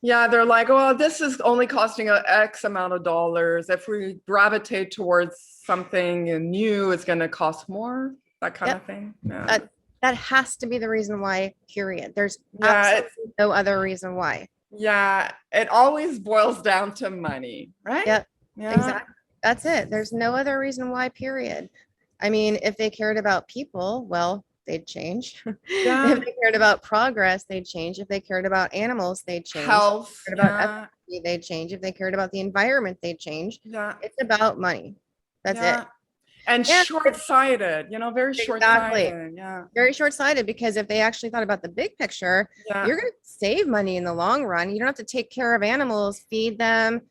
Yeah, they're like, well, this is only costing X amount of dollars. If we gravitate towards something new, it's going to cost more, that kind of thing. Yeah. That has to be the reason why, period. There's absolutely no other reason why. Yeah, it always boils down to money, right? Yep, yeah. Exactly. That's it. There's no other reason why, period. I mean, if they cared about people, well, they'd change. Yeah. If they cared about progress, they'd change. If they cared about animals, they'd change. Health, if they cared about efficacy, they'd change. If they cared about the environment, they'd change. Yeah. It's about money. That's it. And short-sighted, very short-sighted. Yeah. Very short-sighted, because if they actually thought about the big picture, you're going to save money in the long run. You don't have to take care of animals, feed them,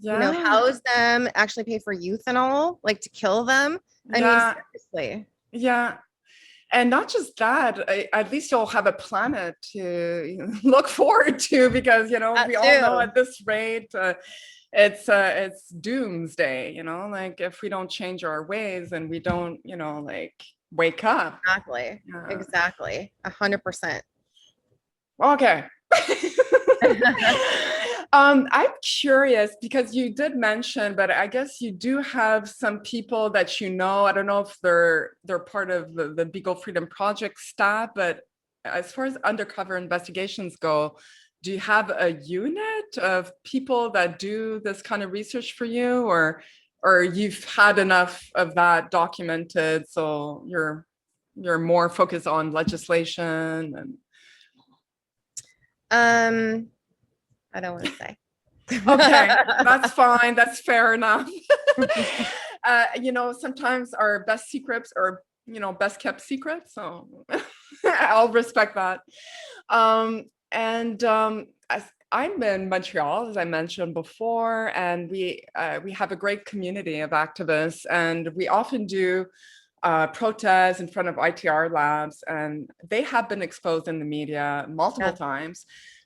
house them, actually pay for euthanail, like to kill them. I mean, seriously. Yeah. And not just that, at least you'll have a planet to look forward to, because, we all know at this rate, it's doomsday, like if we don't change our ways and we don't, wake up. Exactly. Exactly. 100%. Okay. I'm curious, because you did mention, but I guess you do have some people that I don't know if they're part of the Beagle Freedom Project staff, but as far as undercover investigations go, do you have a unit of people that do this kind of research for you, or you've had enough of that documented, so you're more focused on legislation and I don't want to say. Okay, that's fine. That's fair enough. Sometimes our best secrets are, best kept secrets. So I'll respect that. I'm in Montreal, as I mentioned before, and we have a great community of activists, and we often do protests in front of ITR Labs, and they have been exposed in the media multiple times,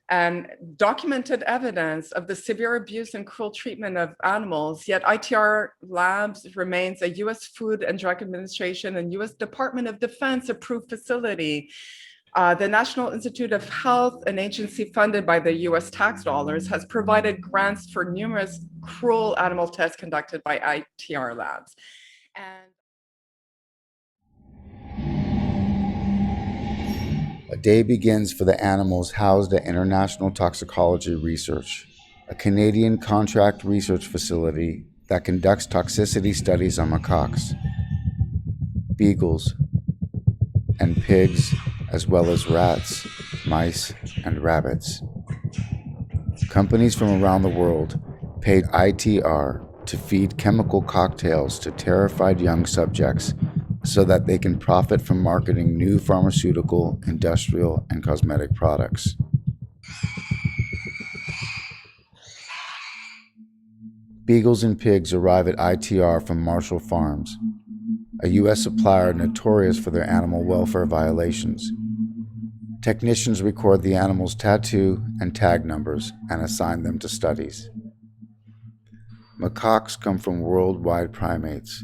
and documented evidence of the severe abuse and cruel treatment of animals. Yet ITR Labs remains a U.S. Food and Drug Administration and U.S. Department of Defense approved facility. The National Institute of Health, an agency funded by the U.S. tax dollars, has provided grants for numerous cruel animal tests conducted by ITR Labs. And a day begins for the animals housed at International Toxicology Research, a Canadian contract research facility that conducts toxicity studies on macaques, beagles, and pigs, as well as rats, mice, and rabbits. Companies from around the world paid ITR to feed chemical cocktails to terrified young subjects so that they can profit from marketing new pharmaceutical, industrial, and cosmetic products. Beagles and pigs arrive at ITR from Marshall Farms, a U.S. supplier notorious for their animal welfare violations. Technicians record the animals' tattoo and tag numbers and assign them to studies. Macaques come from worldwide primates,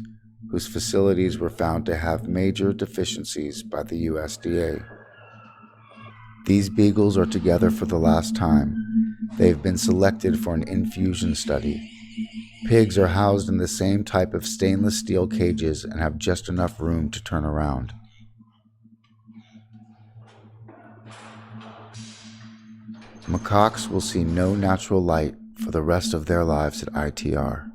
whose facilities were found to have major deficiencies by the USDA. These beagles are together for the last time. They have been selected for an infusion study. Pigs are housed in the same type of stainless steel cages and have just enough room to turn around. Macaques will see no natural light for the rest of their lives at ITR.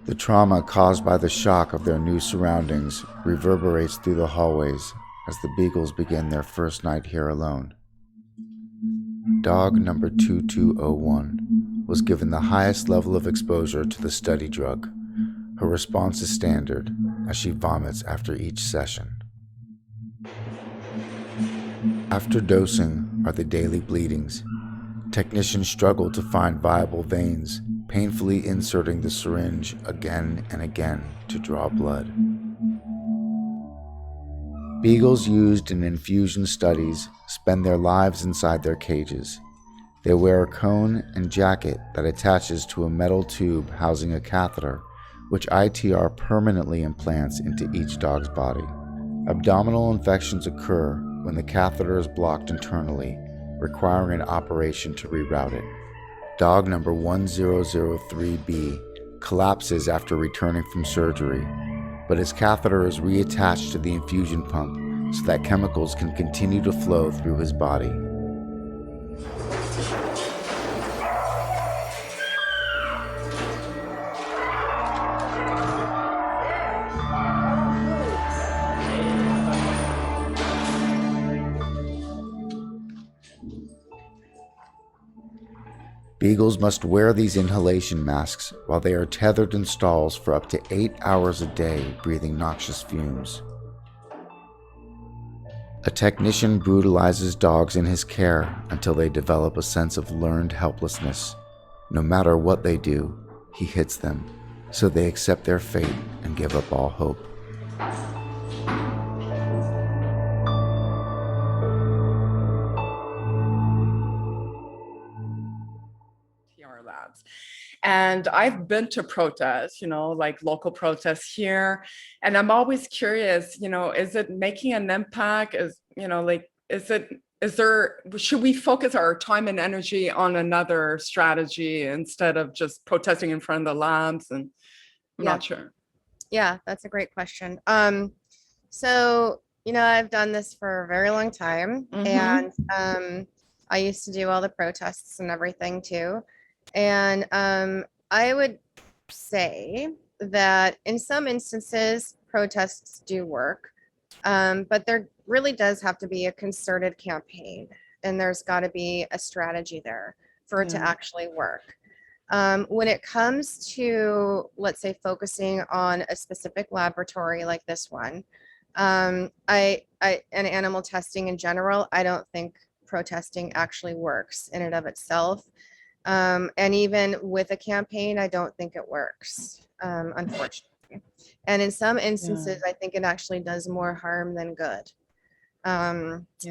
The trauma caused by the shock of their new surroundings reverberates through the hallways as the beagles begin their first night here alone. Dog number 2201 was given the highest level of exposure to the study drug. Her response is standard as she vomits after each session. After dosing are the daily bleedings. Technicians struggle to find viable veins, painfully inserting the syringe again and again to draw blood. Beagles used in infusion studies spend their lives inside their cages. They wear a cone and jacket that attaches to a metal tube housing a catheter, which ITR permanently implants into each dog's body. Abdominal infections occur when the catheter is blocked internally, requiring an operation to reroute it. Dog number 1003B collapses after returning from surgery, but his catheter is reattached to the infusion pump so that chemicals can continue to flow through his body. Beagles must wear these inhalation masks while they are tethered in stalls for up to 8 hours a day, breathing noxious fumes. A technician brutalizes dogs in his care until they develop a sense of learned helplessness. No matter what they do, he hits them, so they accept their fate and give up all hope. ITR Labs. And I've been to protests, like local protests here. And I'm always curious, is it making an impact? Should we focus our time and energy on another strategy instead of just protesting in front of the labs? And I'm not sure. Yeah, that's a great question. So, I've done this for a very long time, and I used to do all the protests and everything too. And I would say that in some instances, protests do work, but there really does have to be a concerted campaign, and there's got to be a strategy there for it to actually work. When it comes to, let's say, focusing on a specific laboratory like this one, and animal testing in general, I don't think protesting actually works in and of itself. And even with a campaign, I don't think it works, unfortunately. And in some instances, I think it actually does more harm than good.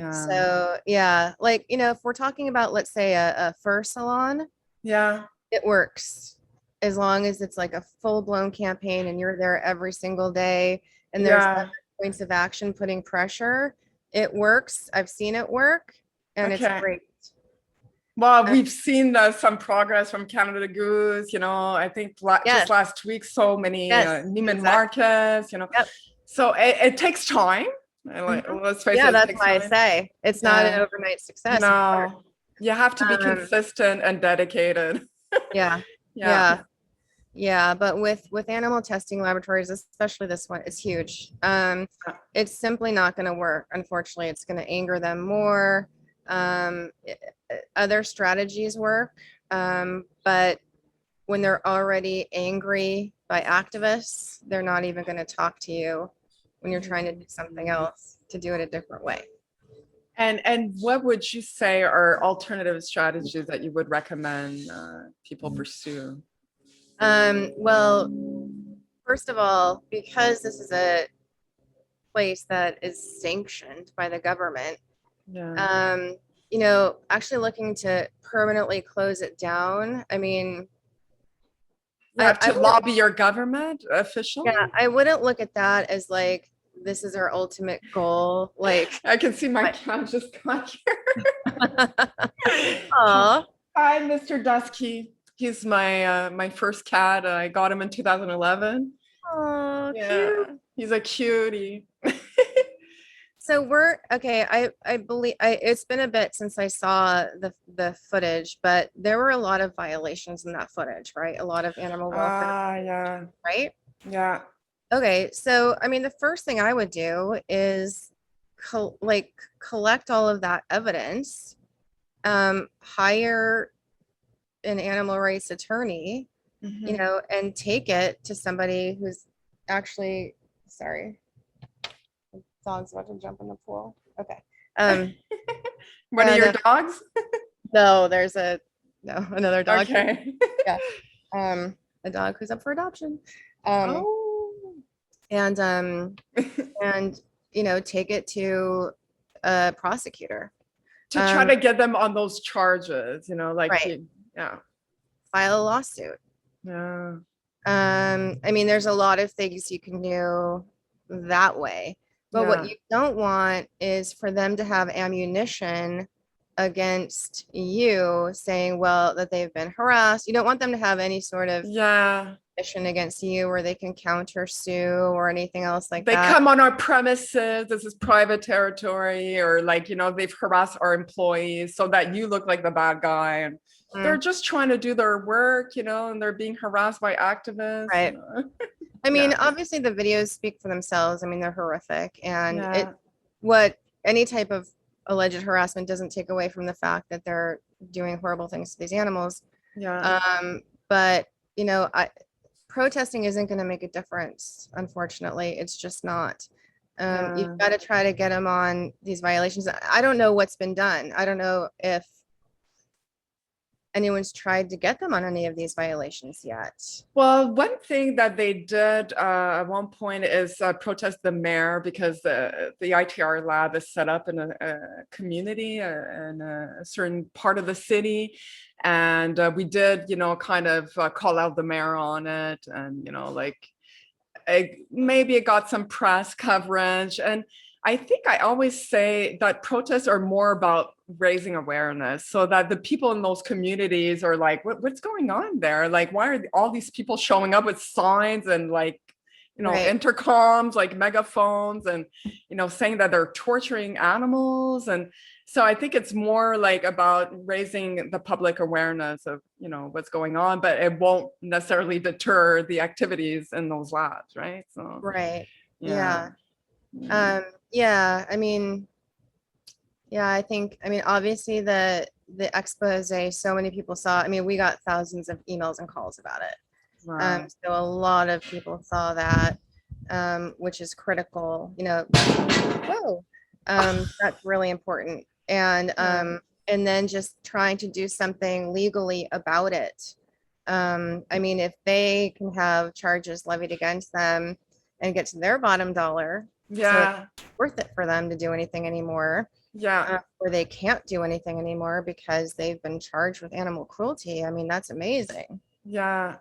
So yeah, like, if we're talking about, let's say, a fur salon, it works as long as it's like a full-blown campaign and you're there every single day and there's other points of action putting pressure. It works. I've seen it work, and it's great. Well, we've seen some progress from Canada Goose, I think just last week, so many Neiman Marcus, So it takes time. Let's face it. Yeah, that's why I say it's not an overnight success. No, you have to be consistent and dedicated. Yeah. But with animal testing laboratories, especially this one, it's huge. It's simply not going to work. Unfortunately, it's going to anger them more. Other strategies work, but when they're already angry by activists, they're not even going to talk to you when you're trying to do something else, to do it a different way. And what would you say are alternative strategies that you would recommend people pursue? Well, first of all, because this is a place that is sanctioned by the government, Yeah. you know, actually looking to permanently close it down. I mean, You have to wouldn't- lobby your government officially? yeah, I wouldn't look at that as like, this is our ultimate goal. Like, I can see my cat just got here. aw, Hi, Mr. Dusky. He's my my first cat. I got him in 2011. aw, Yeah, cute. he's a cutie. So we're okay. I believe it's been a bit since I saw the footage, but there were a lot of violations in that footage, right? A lot of animal welfare, Ah, yeah, right? yeah. Okay, so I mean, the first thing I would do is collect all of that evidence, hire an animal rights attorney, you know, and take it to somebody who's actually, sorry, the dog's about to jump in the pool. Okay. One of your dogs? No, there's another dog. Okay. Yeah. A dog who's up for adoption. Oh. And you know, take it to a prosecutor To try to get them on those charges, you know, like, right. Yeah. File a lawsuit. Yeah. I mean, there's a lot of things you can do that way, but what you don't want is for them to have ammunition against you saying, well, that they've been harassed. You don't want them to have any sort of mission against you where they can counter sue or anything else like that. They come on our premises, this is private territory, or like, you know, they've harassed our employees so that you look like the bad guy. And they're just trying to do their work, you know, and they're being harassed by activists. Right. You know? I mean, obviously the videos speak for themselves. I mean, they're horrific. And any type of alleged harassment doesn't take away from the fact that they're doing horrible things to these animals. Yeah. But, you know, protesting isn't going to make a difference, unfortunately. It's just not. You've got to try to get them on these violations. I don't know what's been done. I don't know if anyone's tried to get them on any of these violations yet. Well, one thing that they did at one point is protest the mayor, because the ITR lab is set up in a community in a certain part of the city. And we did, you know, kind of call out the mayor on it. And, you know, like, maybe it got some press coverage. And I think I always say that protests are more about raising awareness so that the people in those communities are like, what's going on there? Like, why are all these people showing up with signs and like, you know, intercoms, like megaphones, and, you know, saying that they're torturing animals? And so I think it's more like about raising the public awareness of, you know, what's going on, but it won't necessarily deter the activities in those labs, right? So Yeah. I mean, I think, obviously the expose, so many people saw, we got thousands of emails and calls about it. Wow. So a lot of people saw that, which is critical, you know, that's really important. And then just trying to do something legally about it. If they can have charges levied against them and get to their bottom dollar, so it's worth it for them to do anything anymore. Or they can't do anything anymore because they've been charged with animal cruelty. That's amazing. You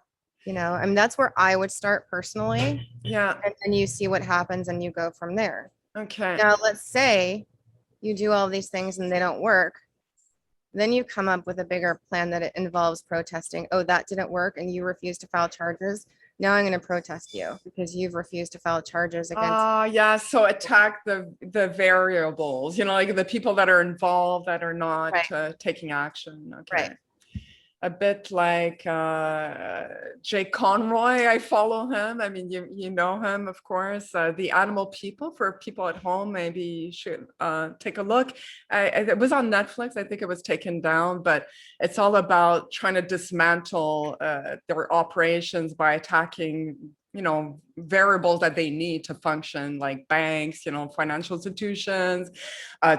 know, that's where I would start personally. And then you see what happens and you go from there. Okay. Now, let's say you do all these things and they don't work. Then you come up with a bigger plan that it involves protesting. Oh, that didn't work and you refuse to file charges. Now I'm going to protest you because you've refused to file charges against. So attack the variables, you know, like the people that are involved that are not taking action. Okay. A bit like Jay Conroy, I follow him. You know him, of course. The Animal People, for people at home, maybe you should take a look. It was on Netflix. I think it was taken down, but it's all about trying to dismantle their operations by attacking variables that they need to function, like banks, financial institutions,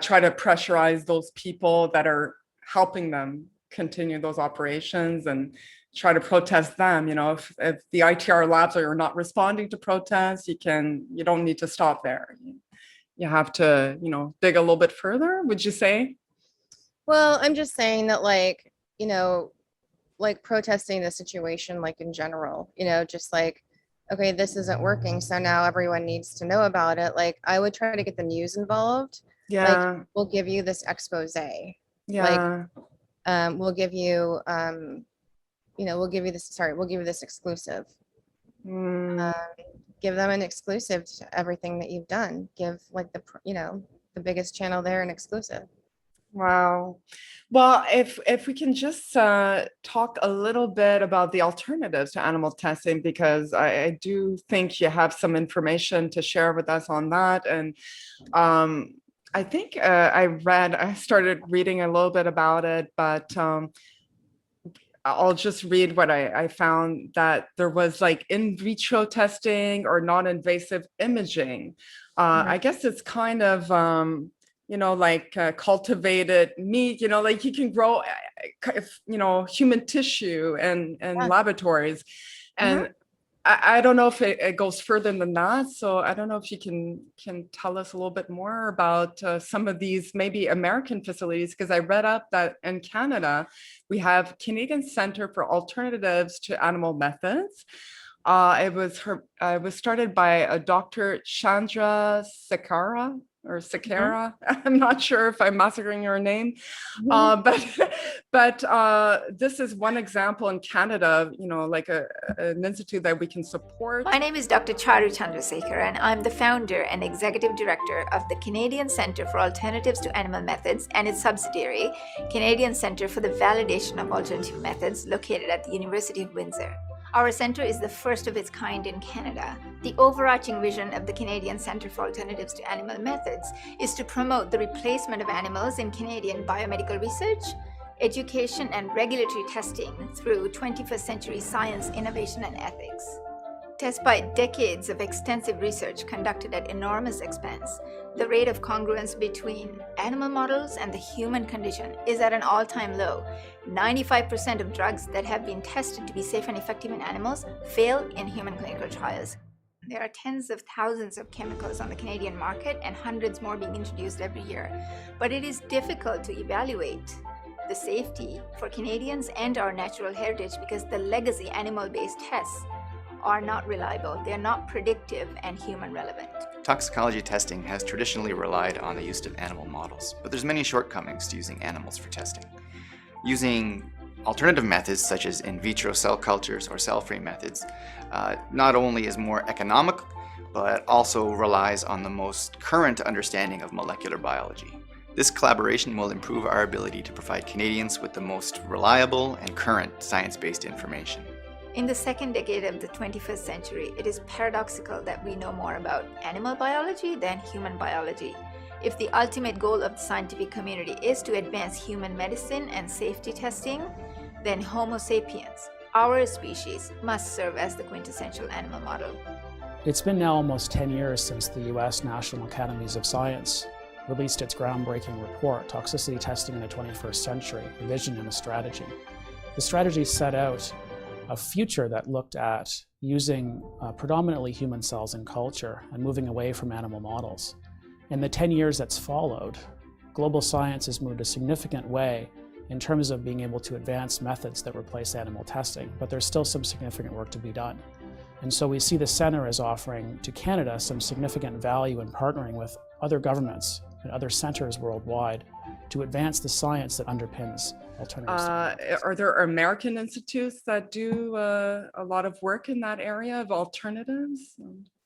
try to pressurize those people that are helping them continue those operations and try to protest them. If the ITR Labs are not responding to protests, you don't need to stop there. You have to, dig a little bit further, would you say? Well, I'm just saying that, like, protesting the situation, like in general, just like, okay, this isn't working, so now everyone needs to know about it. Like, I would try to get the news involved. Yeah. Like, we'll give you this expose. Yeah. Like, we'll give you, we'll give you this exclusive. Give them an exclusive to everything that you've done. Give like the biggest channel there an exclusive. Wow. Well, if we can just talk a little bit about the alternatives to animal testing, because I do think you have some information to share with us on that. And I think I started reading a little bit about it, but I'll just read what I found, that there was like in vitro testing or non-invasive imaging. I guess it's kind of, like cultivated meat, like you can grow, human tissue and laboratories. And I don't know if it goes further than that. So I don't know if you can tell us a little bit more about some of these maybe American facilities, because I read up that in Canada, we have Canadian Centre for Alternatives to Animal Methods. It was started by a Dr. Chandra Sekara. I'm not sure if I'm massacring your name, but this is one example in Canada, like an institute that we can support. My name is Dr. Charu Chandrasekhar, and I'm the founder and executive director of the Canadian Centre for Alternatives to Animal Methods and its subsidiary, Canadian Centre for the Validation of Alternative Methods, located at the University of Windsor. Our centre is the first of its kind in Canada. The overarching vision of the Canadian Centre for Alternatives to Animal Methods is to promote the replacement of animals in Canadian biomedical research, education, and regulatory testing through 21st century science, innovation, and ethics. Despite decades of extensive research conducted at enormous expense, the rate of congruence between animal models and the human condition is at an all-time low. 95% of drugs that have been tested to be safe and effective in animals fail in human clinical trials. There are tens of thousands of chemicals on the Canadian market and hundreds more being introduced every year. But it is difficult to evaluate the safety for Canadians and our natural heritage because the legacy animal-based tests are not reliable, they're not predictive and human relevant. Toxicology testing has traditionally relied on the use of animal models, but there's many shortcomings to using animals for testing. Using alternative methods such as in vitro cell cultures or cell-free methods not only is more economic, but also relies on the most current understanding of molecular biology. This collaboration will improve our ability to provide Canadians with the most reliable and current science-based information. In the second decade of the 21st century, it is paradoxical that we know more about animal biology than human biology. If the ultimate goal of the scientific community is to advance human medicine and safety testing, then Homo sapiens, our species, must serve as the quintessential animal model. It's been now almost 10 years since the US National Academies of Science released its groundbreaking report, Toxicity Testing in the 21st Century, a Vision and a Strategy. The strategy set out a future that looked at using predominantly human cells in culture and moving away from animal models. In the 10 years that's followed, global science has moved a significant way in terms of being able to advance methods that replace animal testing, but there's still some significant work to be done. And so we see the Centre as offering to Canada some significant value in partnering with other governments and other centres worldwide to advance the science that underpins alternatives. Are there American institutes that do a lot of work in that area of alternatives?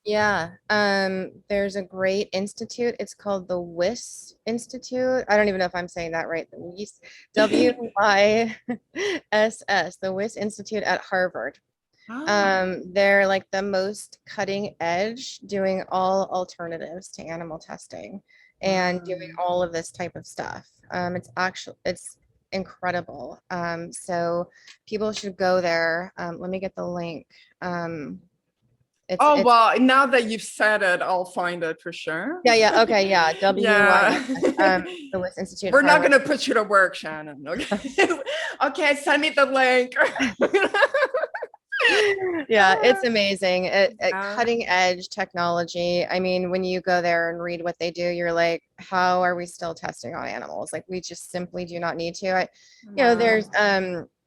Yeah, there's a great institute. It's called the WIS Institute. I don't even know if I'm saying that right. The WIS, W-Y-S-S, the WIS Institute at Harvard. They're like the most cutting edge doing all alternatives to animal testing and doing all of this type of stuff. It's incredible. So people should go there. Let me get the link. Oh, well, now that you've said it, I'll find it for sure. Yeah. Okay. Yeah. Yeah. The List Institute. We're not going to put you to work, Shannon. Okay. Okay. Send me the link. Yeah, it's amazing. Cutting edge technology. I mean, when you go there and read what they do, you're like, how are we still testing on animals? Like, we just simply do not need to.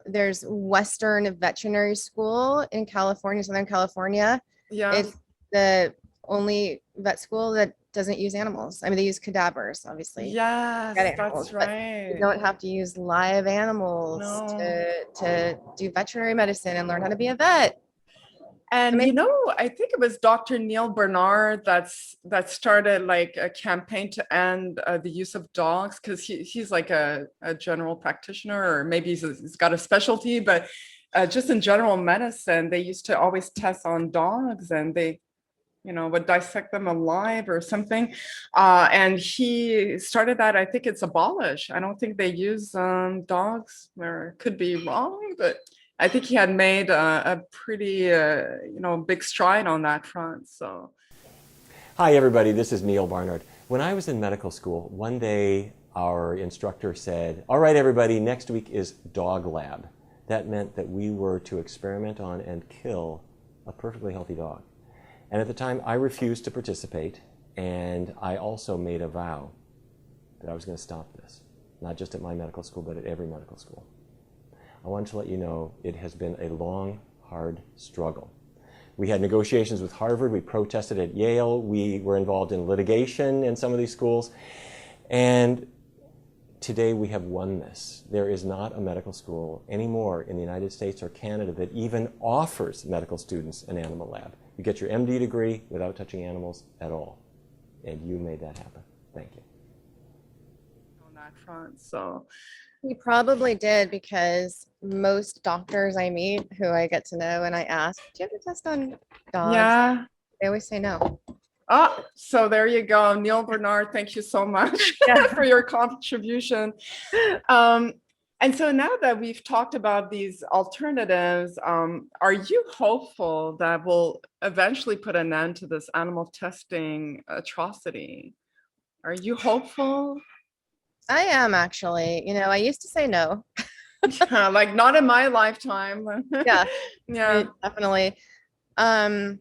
There's Western Veterinary School in California, Southern California. Yeah. It's the only vet school that doesn't use animals. I mean, they use cadavers, obviously. Yes, that's right. You don't have to use live animals to do veterinary medicine and learn how to be a vet. And I think it was Dr. Neil Bernard that started like a campaign to end the use of dogs, because he's like a general practitioner, or maybe he's got a specialty, but just in general medicine, they used to always test on dogs, and they would dissect them alive or something. And he started that. I think it's abolished. I don't think they use dogs, or could be wrong, but I think he had made a pretty, big stride on that front. So, hi everybody, this is Neil Barnard. When I was in medical school, one day our instructor said, "All right, everybody, next week is dog lab." That meant that we were to experiment on and kill a perfectly healthy dog. And at the time, I refused to participate, and I also made a vow that I was going to stop this, not just at my medical school, but at every medical school. I wanted to let you know it has been a long, hard struggle. We had negotiations with Harvard, we protested at Yale, we were involved in litigation in some of these schools, and today we have won this. There is not a medical school anymore in the United States or Canada that even offers medical students an animal lab. You get your MD degree without touching animals at all, and you made that happen. Thank you. On that front, so. We probably did, because most doctors I meet who I get to know and I ask, do you have to test on dogs? Yeah. They always say no. Oh, so there you go. Neil Bernard, thank you so much for your contribution. And so now that we've talked about these alternatives, are you hopeful that we'll eventually put an end to this animal testing atrocity? Are you hopeful? I am, actually. I used to say no. Yeah, like not in my lifetime. Yeah, yeah, definitely. And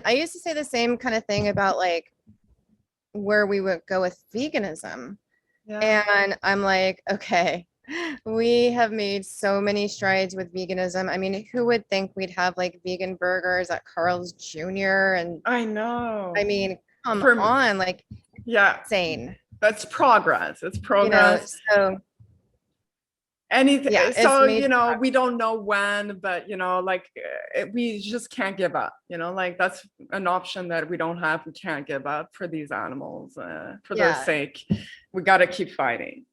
I used to say the same kind of thing about like where we would go with veganism. Yeah. And I'm like, okay, we have made so many strides with veganism. I mean, who would think we'd have like vegan burgers at Carl's Jr. And I know. I mean, come on, like, yeah, insane. That's progress. It's progress. So anything. Yeah, so we don't know when, but we just can't give up. Like that's an option that we don't have. We can't give up for these animals. For their sake, we got to keep fighting.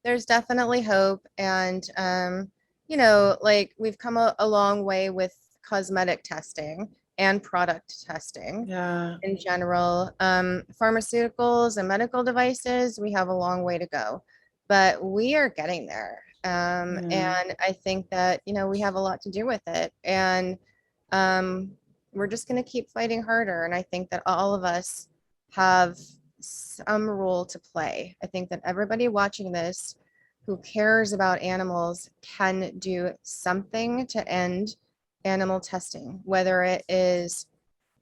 There's definitely hope, and like we've come a long way with cosmetic testing and product testing. Yeah. In general, pharmaceuticals and medical devices, we have a long way to go, but we are getting there. And I think that we have a lot to do with it, and we're just going to keep fighting harder. And I think that all of us have some role to play. I think that everybody watching this who cares about animals can do something to end animal testing, whether it is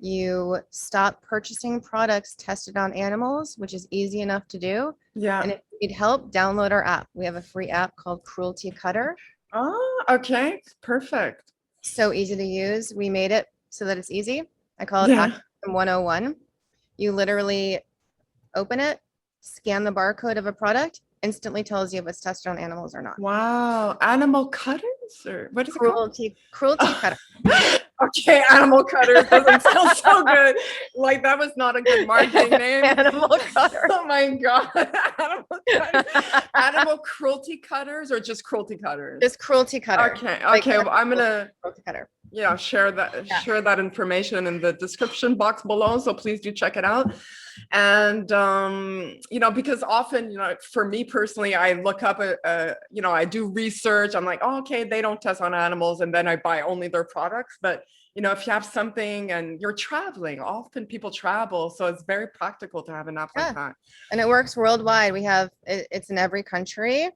you stop purchasing products tested on animals, which is easy enough to do. Yeah. And if you need help, download our app. We have a free app called Cruelty Cutter. Oh, okay. Perfect. So easy to use. We made it so that it's easy. I call it Activism 101. You literally open it, scan the barcode of a product, instantly tells you if it's tested on animals or not. Wow. Animal cutters, or what is it called? Cruelty Cutter. Okay, Animal Cutter doesn't sound so good. Like that was not a good marketing name. Animal Cutter. Oh my God. Animal Cutter. Animal Cruelty Cutters, or just Cruelty Cutters? Just Cruelty Cutter. Okay, Like, okay. Well, I'm gonna. Cruelty Cutter. share that information in the description box below. So please do check it out. And because often, for me personally, I look up I do research. I'm like, oh, okay, they don't test on animals, and then I buy only their products. But if you have something and you're traveling, often people travel, so it's very practical to have an app like that. And it works worldwide. It's in every country.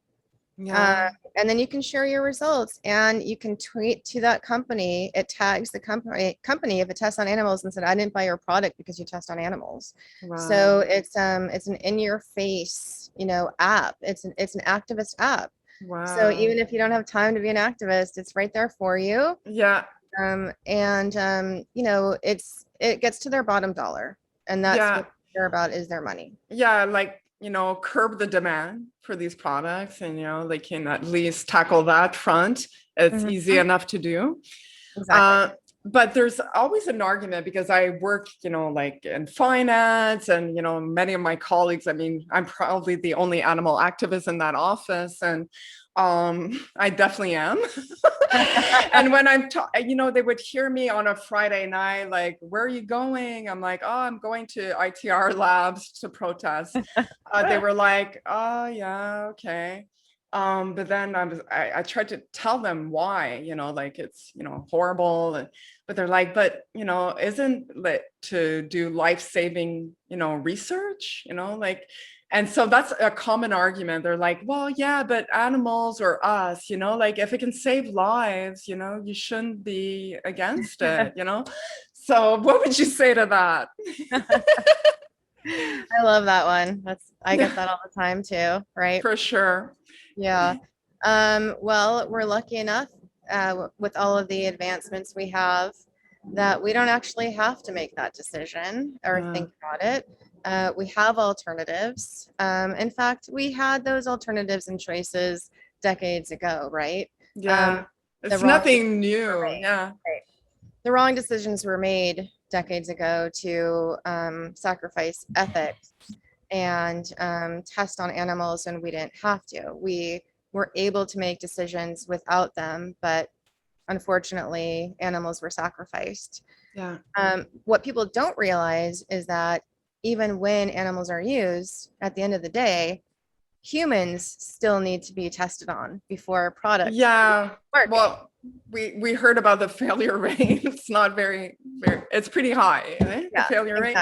Yeah. And then you can share your results, and you can tweet to that company. It tags the company if it tests on animals and said, I didn't buy your product because you test on animals. Wow. So it's an in-your-face, app. It's an activist app. Wow. So even if you don't have time to be an activist, it's right there for you. Yeah. It gets to their bottom dollar, and that's what they're about, is their money. Yeah, curb the demand for these products, and they can at least tackle that front. It's easy enough to do. Exactly. But there's always an argument, because I work, in finance, and many of my colleagues, I'm probably the only animal activist in that office, and I definitely am. And when they would hear me on a Friday night, like, where are you going? I'm like, oh, I'm going to ITR Labs to protest. They were like, oh yeah, okay. But then I tried to tell them why, it's, horrible. But they're like, but, isn't it to do life-saving, research, and so that's a common argument. They're like, well, yeah, but animals or us, if it can save lives, you shouldn't be against it, So what would you say to that? I love that one. I get that all the time too, right? For sure. Yeah. Well, we're lucky enough with all of the advancements we have that we don't actually have to make that decision or think about it. We have alternatives. In fact, we had those alternatives and choices decades ago, right? Yeah. It's nothing new. Yeah. Right. The wrong decisions were made decades ago to sacrifice ethics and test on animals when we didn't have to. We were able to make decisions without them, but unfortunately, animals were sacrificed. Yeah. What people don't realize is that even when animals are used, at the end of the day, humans still need to be tested on before products. Yeah. Well, we heard about the failure rate. It's not very, it's pretty high, right? Yeah, the failure rate.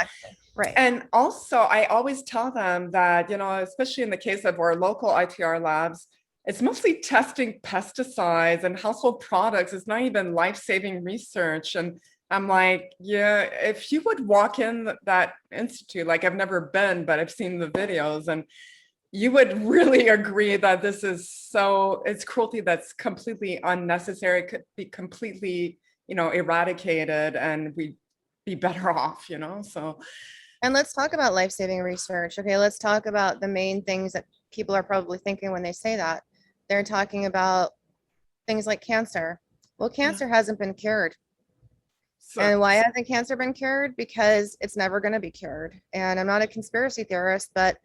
Right. And also, I always tell them that, especially in the case of our local ITR labs, it's mostly testing pesticides and household products. It's not even life-saving research. And I'm like, yeah, if you would walk in that institute, like, I've never been, but I've seen the videos, and you would really agree that this is it's cruelty that's completely unnecessary, could be completely, eradicated, and we'd be better off, so. And let's talk about life-saving research. Okay, let's talk about the main things that people are probably thinking when they say that. They're talking about things like cancer. Well, cancer hasn't been cured. And why hasn't cancer been cured? Because it's never going to be cured. And I'm not a conspiracy theorist, but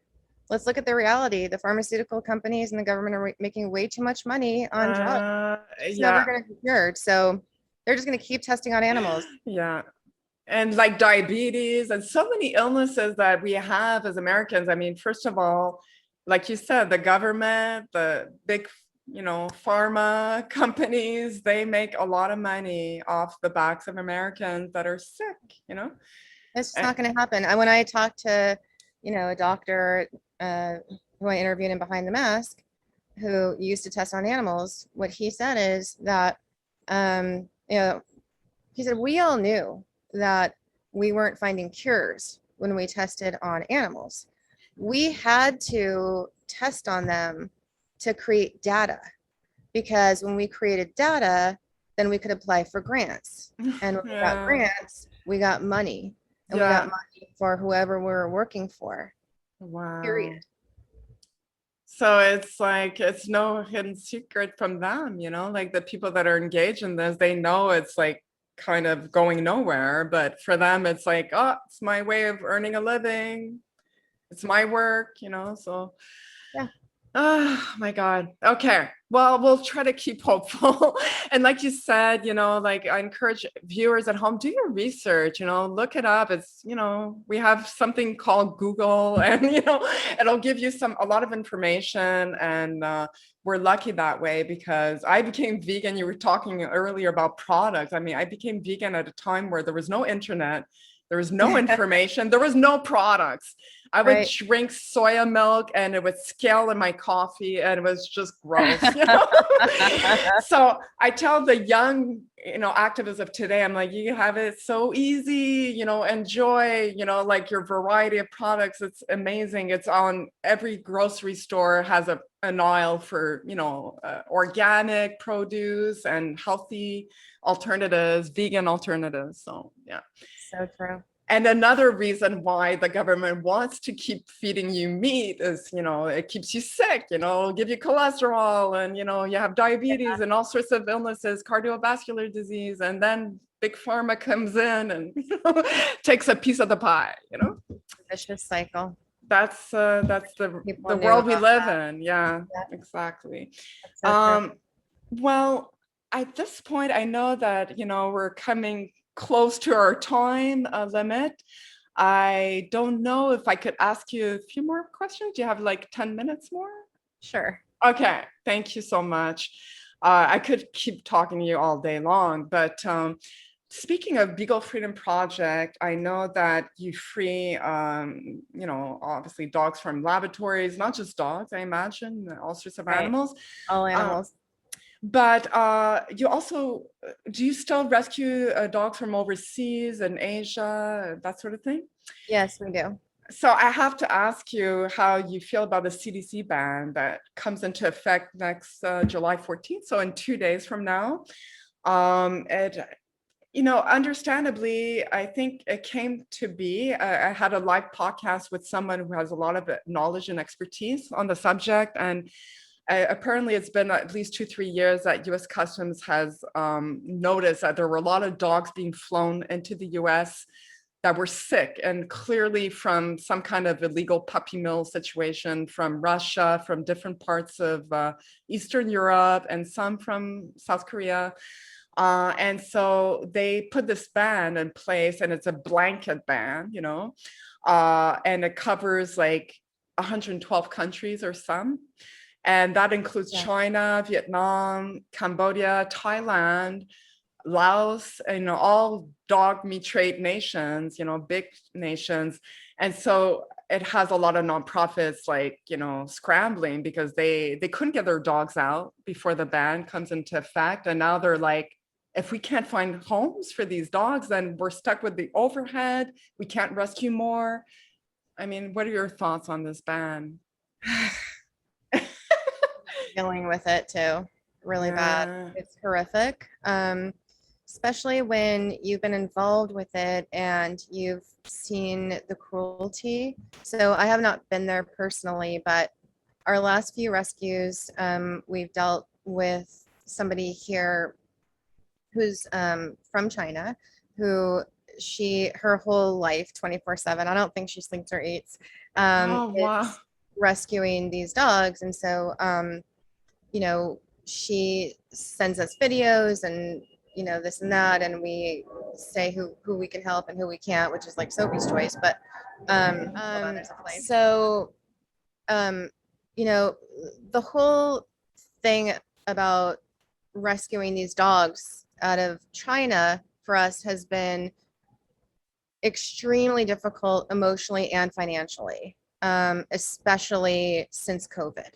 let's look at the reality. The pharmaceutical companies and the government are making way too much money on drugs. It's never going to be cured. So they're just going to keep testing on animals. Yeah. And like diabetes and so many illnesses that we have as Americans. First of all, like you said, the government, the big, pharma companies, they make a lot of money off the backs of Americans that are sick, It's just not going to happen. When I talked to, a doctor who I interviewed in Behind the Mask, who used to test on animals, what he said is that, he said, we all knew that we weren't finding cures when we tested on animals. We had to test on them to create data, because when we created data, then we could apply for grants. And when we got grants, we got money. And we got money for whoever we're working for. Wow. Period. So it's like, it's no hidden secret from them, like the people that are engaged in this, they know it's like kind of going nowhere, but for them, it's like, oh, it's my way of earning a living. It's my work, so. Yeah. Oh my God. Okay. Well, we'll try to keep hopeful. And like you said, like I encourage viewers at home, do your research, look it up. It's, we have something called Google and, it'll give you a lot of information. And we're lucky that way because I became vegan. You were talking earlier about products. I mean, I became vegan at a time where there was no internet. There was no information. There was no products. I would drink soya milk and it would scale in my coffee and it was just gross. So I tell the young, activists of today, I'm like, you have it so easy, enjoy, like your variety of products. It's amazing. It's on every grocery store has an aisle for, organic produce and healthy alternatives, vegan alternatives. So, yeah. So true. And another reason why the government wants to keep feeding you meat is, it keeps you sick, give you cholesterol and, you have diabetes and all sorts of illnesses, cardiovascular disease. And then big pharma comes in and takes a piece of the pie, Vicious cycle. That's the world we live in. Yeah, exactly. Well, at this point, I know that, we're coming close to our time limit. I don't know if I could ask you a few more questions. Do you have like 10 minutes more? Sure. Okay, thank you so much. I could keep talking to you all day long, but speaking of Beagle Freedom Project, I know that you free, obviously dogs from laboratories, not just dogs, I imagine, all sorts of animals. All animals. But you also, do you still rescue dogs from overseas and Asia, that sort of thing? Yes, we do. So I have to ask you how you feel about the CDC ban that comes into effect next July 14th, so in 2 days from now. Understandably, I think it came to be, I had a live podcast with someone who has a lot of knowledge and expertise on the subject, and apparently it's been at least 2-3 years that US Customs has noticed that there were a lot of dogs being flown into the US that were sick and clearly from some kind of illegal puppy mill situation from Russia, from different parts of Eastern Europe, and some from South Korea. And so they put this ban in place, and it's a blanket ban, and it covers like 112 countries or some. And that includes China, Vietnam, Cambodia, Thailand, Laos, all dog meat trade nations, big nations. And so it has a lot of nonprofits like, scrambling because they couldn't get their dogs out before the ban comes into effect. And now they're like, if we can't find homes for these dogs, then we're stuck with the overhead. We can't rescue more. I mean, what are your thoughts on this ban? Dealing with it too, really bad. It's horrific, especially when you've been involved with it and you've seen the cruelty. So I have not been there personally, but our last few rescues, we've dealt with somebody here who's from China, who her whole life 24/7, I don't think she sleeps or eats, is rescuing these dogs. And so she sends us videos and this and that, and we say who we can help and who we can't, which is like Sophie's choice. But the whole thing about rescuing these dogs out of China for us has been extremely difficult emotionally and financially, especially since COVID.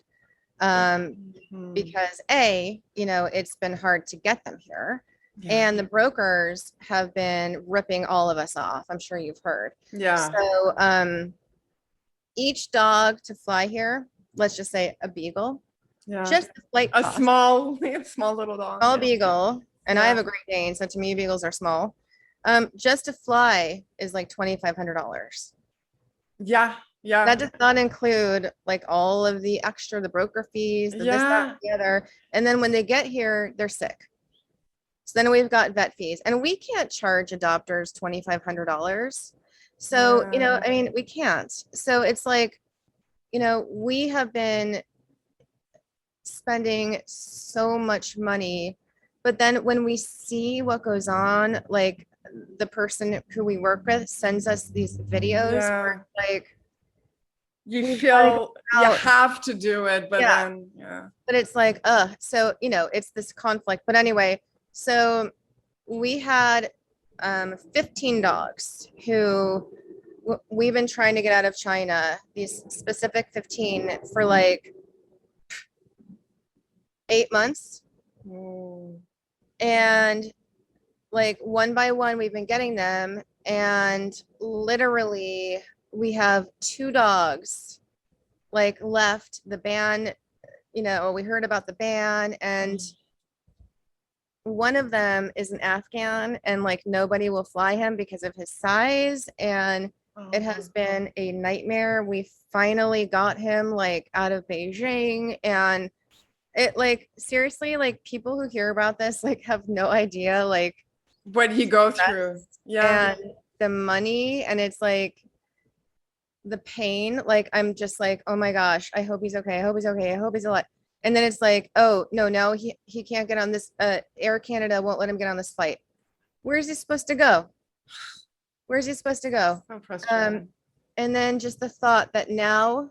Because it's been hard to get them here, and the brokers have been ripping all of us off. I'm sure you've heard. So each dog to fly here, let's just say a beagle, just the flight cost, small little dog, small beagle, and I have a Great Dane, so to me beagles are small. Just to fly is like $2,500. Yeah. That does not include like all of the extra, the broker fees, this, that, the other. And then when they get here, they're sick. So then we've got vet fees, and we can't charge adopters $2,500. So, we can't. So it's like, we have been spending so much money. But then when we see what goes on, like the person who we work with sends us these videos where like you feel you have to do it, but yeah. then But it's like, so you know, it's this conflict. But anyway, so we had 15 dogs who we've been trying to get out of China, these specific 15 for like 8 months. And like one by one, we've been getting them. And literally we have 2 dogs like left the ban. You know, we heard about the ban, and one of them is an Afghan, and like nobody will fly him because of his size. And it has been a nightmare. We finally got him like out of Beijing, and it like seriously, like people who hear about this like have no idea like what he goes through. Yeah. And the money, and it's like the pain. Like I'm just like, oh my gosh, I hope he's okay. I hope he's okay. I hope he's alive. And then it's like, oh no, now he can't get on this. Air Canada won't let him get on this flight. Where is he supposed to go? Where's he supposed to go? So frustrating. And then just the thought that now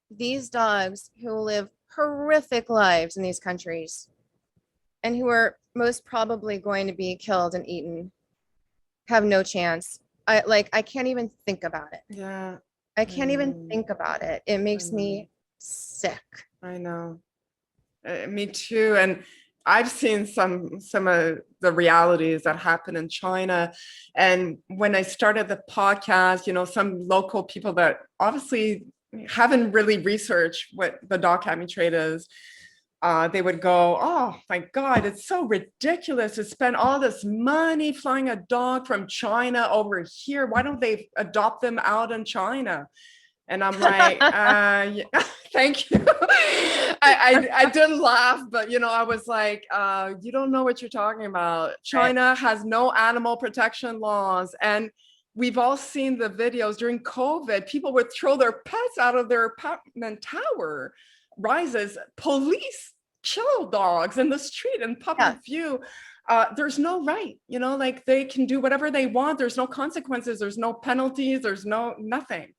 these dogs who live horrific lives in these countries and who are most probably going to be killed and eaten have no chance. I can't even think about it. Yeah. I can't even think about it. It makes me sick. I know. Me too. And I've seen some of the realities that happen in China. And when I started the podcast, you know, some local people that obviously haven't really researched what the dog camming trade is, they would go, oh my God, it's so ridiculous to spend all this money flying a dog from China over here. Why don't they adopt them out in China? And I'm like, yeah, thank you. I didn't laugh, but you know, I was like, you don't know what you're talking about. China has no animal protection laws. And we've all seen the videos during COVID. People would throw their pets out of their apartment tower rises. Police kill dogs in the street in public view. There's no right, you know, like they can do whatever they want. There's no consequences. There's no penalties. There's nothing.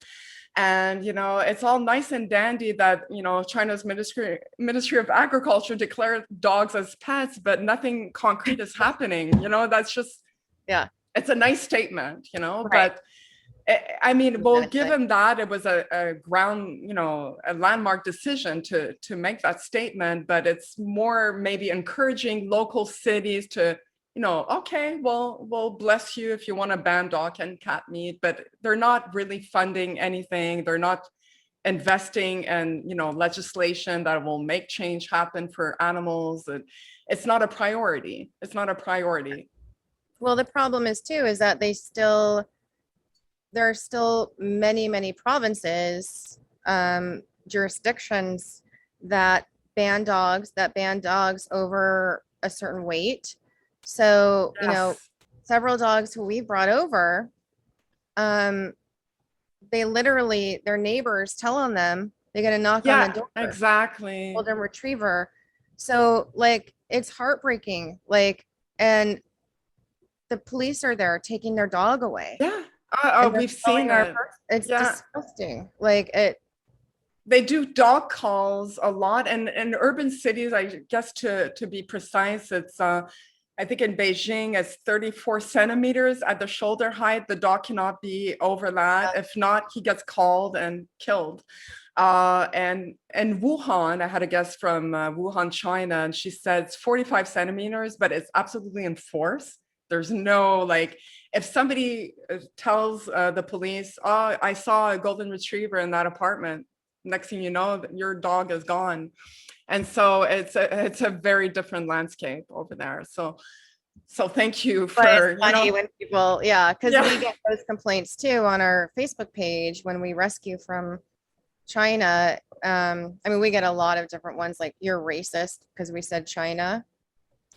And, you know, it's all nice and dandy that, you know, China's Ministry of Agriculture declared dogs as pets, but nothing concrete is happening. You know, that's just, it's a nice statement, you know, but I mean, well, given that it was a ground, you know, a landmark decision to make that statement, but it's more maybe encouraging local cities to, you know, okay, well, we'll bless you if you want to ban dog and cat meat, but they're not really funding anything. They're not investing in, you know, legislation that will make change happen for animals. And it's not a priority. It's not a priority. Well, the problem is too, is that there are still many provinces, jurisdictions that ban dogs over a certain weight. So, you know, several dogs who we brought over, they literally, their neighbors tell on them, they get a knock on the door. Exactly. Golden retriever. So like, it's heartbreaking. Like, and the police are there taking their dog away. Yeah. We've seen our it. It's disgusting. Like it. They do dog calls a lot, and in urban cities, I guess to be precise, it's I think in Beijing, it's 34 centimeters at the shoulder height. The dog cannot be over that. If not, he gets called and killed. And in Wuhan, I had a guest from Wuhan, China, and she said it's 45 centimeters, but it's absolutely enforced. There's no, like, if somebody tells the police, oh, I saw a golden retriever in that apartment, next thing you know, your dog is gone. And so it's a very different landscape over there. So thank you for, but it's funny when people, because we get those complaints too on our Facebook page when we rescue from China. I mean, we get a lot of different ones like, you're racist because we said China.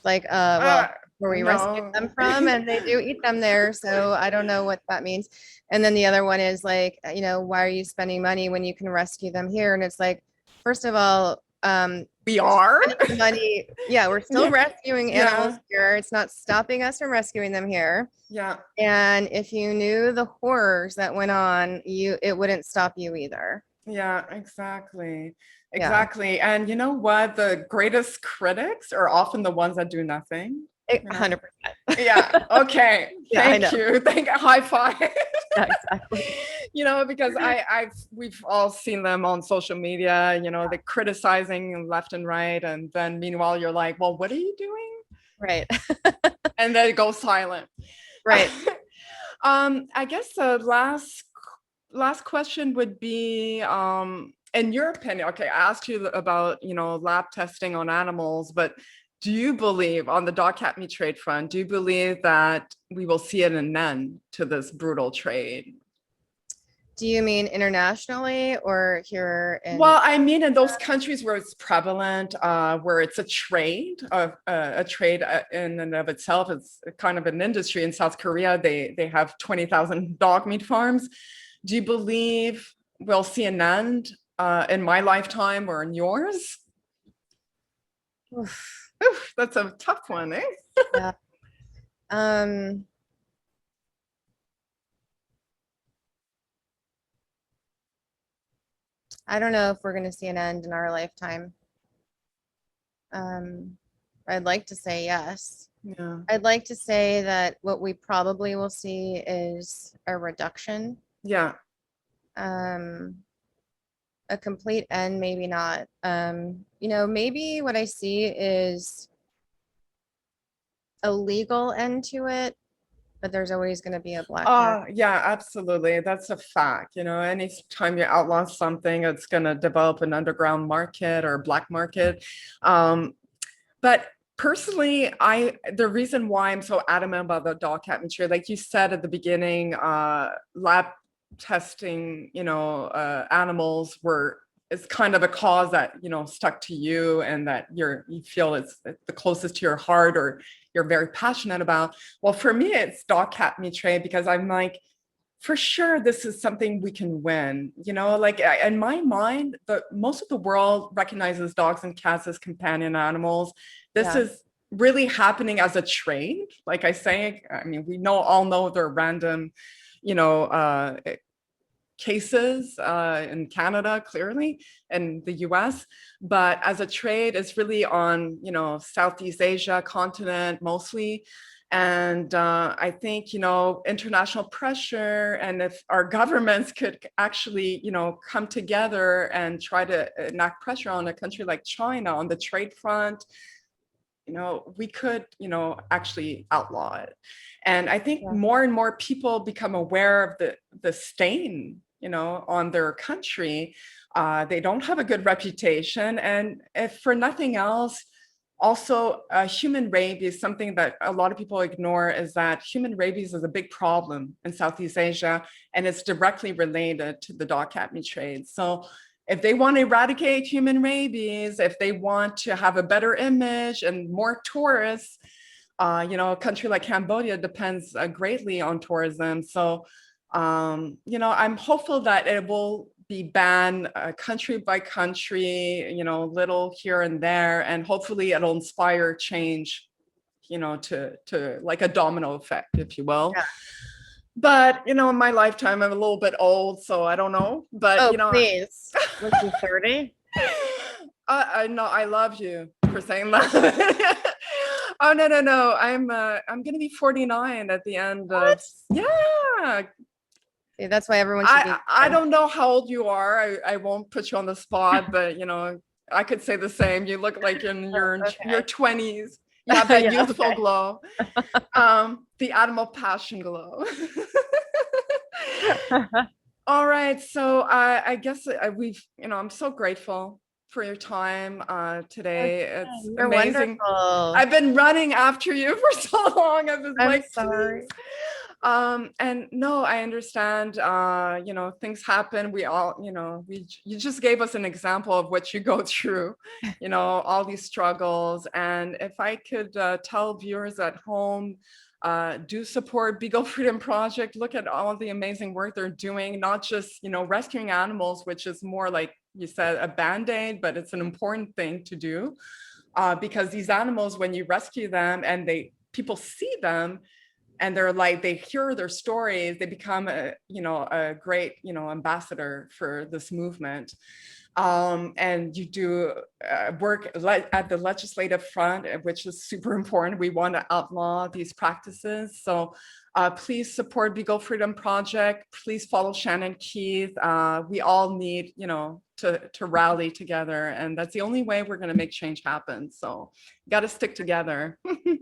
Like, well, where we rescued them from, and they do eat them there. So I don't know what that means. And then the other one is like, you know, why are you spending money when you can rescue them here? And it's like, first of all, We are? spending money. Yeah, we're still Yeah. rescuing animals Yeah. here. It's not stopping us from rescuing them here. Yeah. And if you knew the horrors that went on, it wouldn't stop you either. Yeah, exactly. Yeah. Exactly. And you know what? The greatest critics are often the ones that do nothing. You know? 100%. Yeah. Okay. Yeah, I Thank know. you. High five. Yeah, exactly. You know, because we've all seen them on social media, you know, they're criticizing left and right. And then meanwhile, you're like, well, what are you doing? Right. And then it goes silent. Right. I guess the last question would be, in your opinion, okay, I asked you about, you know, lab testing on animals, but do you believe on the dog cat meat trade front, do you believe that we will see an end to this brutal trade? Do you mean internationally or here in? Well, I mean, in those countries where it's prevalent, where it's a trade in and of itself, it's kind of an industry. In South Korea, they have 20,000 dog meat farms. Do you believe we'll see an end in my lifetime or in yours? Oof. Oof, that's a tough one, eh? Yeah. I don't know if we're going to see an end in our lifetime. I'd like to say yes. Yeah. I'd like to say that what we probably will see is a reduction. Yeah. A complete end, maybe not. You know, maybe what I see is a legal end to it, but there's always going to be a black market. Yeah, absolutely. That's a fact. You know, anytime you outlaw something, it's going to develop an underground market or black market. But personally, the reason why I'm so adamant about the dog cat meat trade, like you said at the beginning, lab testing, you know, animals is kind of a cause that, you know, stuck to you and that you feel it's the closest to your heart or you're very passionate about. Well, for me, it's dog cat meat trade because I'm like, for sure, this is something we can win. You know, like in my mind, most of the world recognizes dogs and cats as companion animals. This is really happening as a trade. Like I say, I mean, we all know they're random, you know, cases in Canada, clearly, and the US, but as a trade, it's really on, you know, Southeast Asia continent mostly. And I think, you know, international pressure, and if our governments could actually, you know, come together and try to enact pressure on a country like China on the trade front, you know, we could, you know, actually outlaw it. And I think more and more people become aware of the stain, you know, on their country. They don't have a good reputation. And if for nothing else, also human rabies, something that a lot of people ignore, is that human rabies is a big problem in Southeast Asia, and it's directly related to the dog cat meat trade. So if they want to eradicate human rabies, if they want to have a better image and more tourists, you know, a country like Cambodia depends greatly on tourism. So, you know, I'm hopeful that it will be banned country by country, you know, little here and there, and hopefully it'll inspire change, you know, to like a domino effect, if you will. Yeah. But, you know, in my lifetime, I'm a little bit old, so I don't know. But, you know, please, was you 30? I know, I love you for saying that. Oh, no. I'm going to be 49 at the end of, yeah. See, that's why everyone should be. I don't know how old you are. I won't put you on the spot, but, you know, I could say the same. You look like in your 20s. You have that youthful glow. The animal passion glow. All right. So I guess we've, you know, I'm so grateful for your time today. It's You're amazing. Wonderful. I've been running after you for so long. I'm like, sorry. Please. And no, I understand, you know, things happen. We all, you know, you just gave us an example of what you go through, you know, all these struggles. And if I could tell viewers at home, do support Beagle Freedom Project. Look at all the amazing work they're doing, not just, you know, rescuing animals, which is more like you said a band-aid, but it's an important thing to do because these animals, when you rescue them and people see them, and they're like, they hear their stories, they become a great, ambassador for this movement. And you do work at the legislative front, which is super important. We want to outlaw these practices. So please support Beagle Freedom Project. Please follow Shannon Keith. We all need, to rally together. And that's the only way we're going to make change happen. So you got to stick together.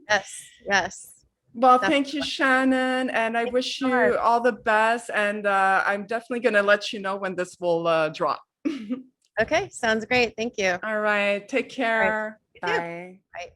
Yes. Well, thank you, Shannon, and I wish you all the best. And I'm definitely going to let you know when this will drop. Okay, sounds great. Thank you. All right, take care. All right. Bye. Bye.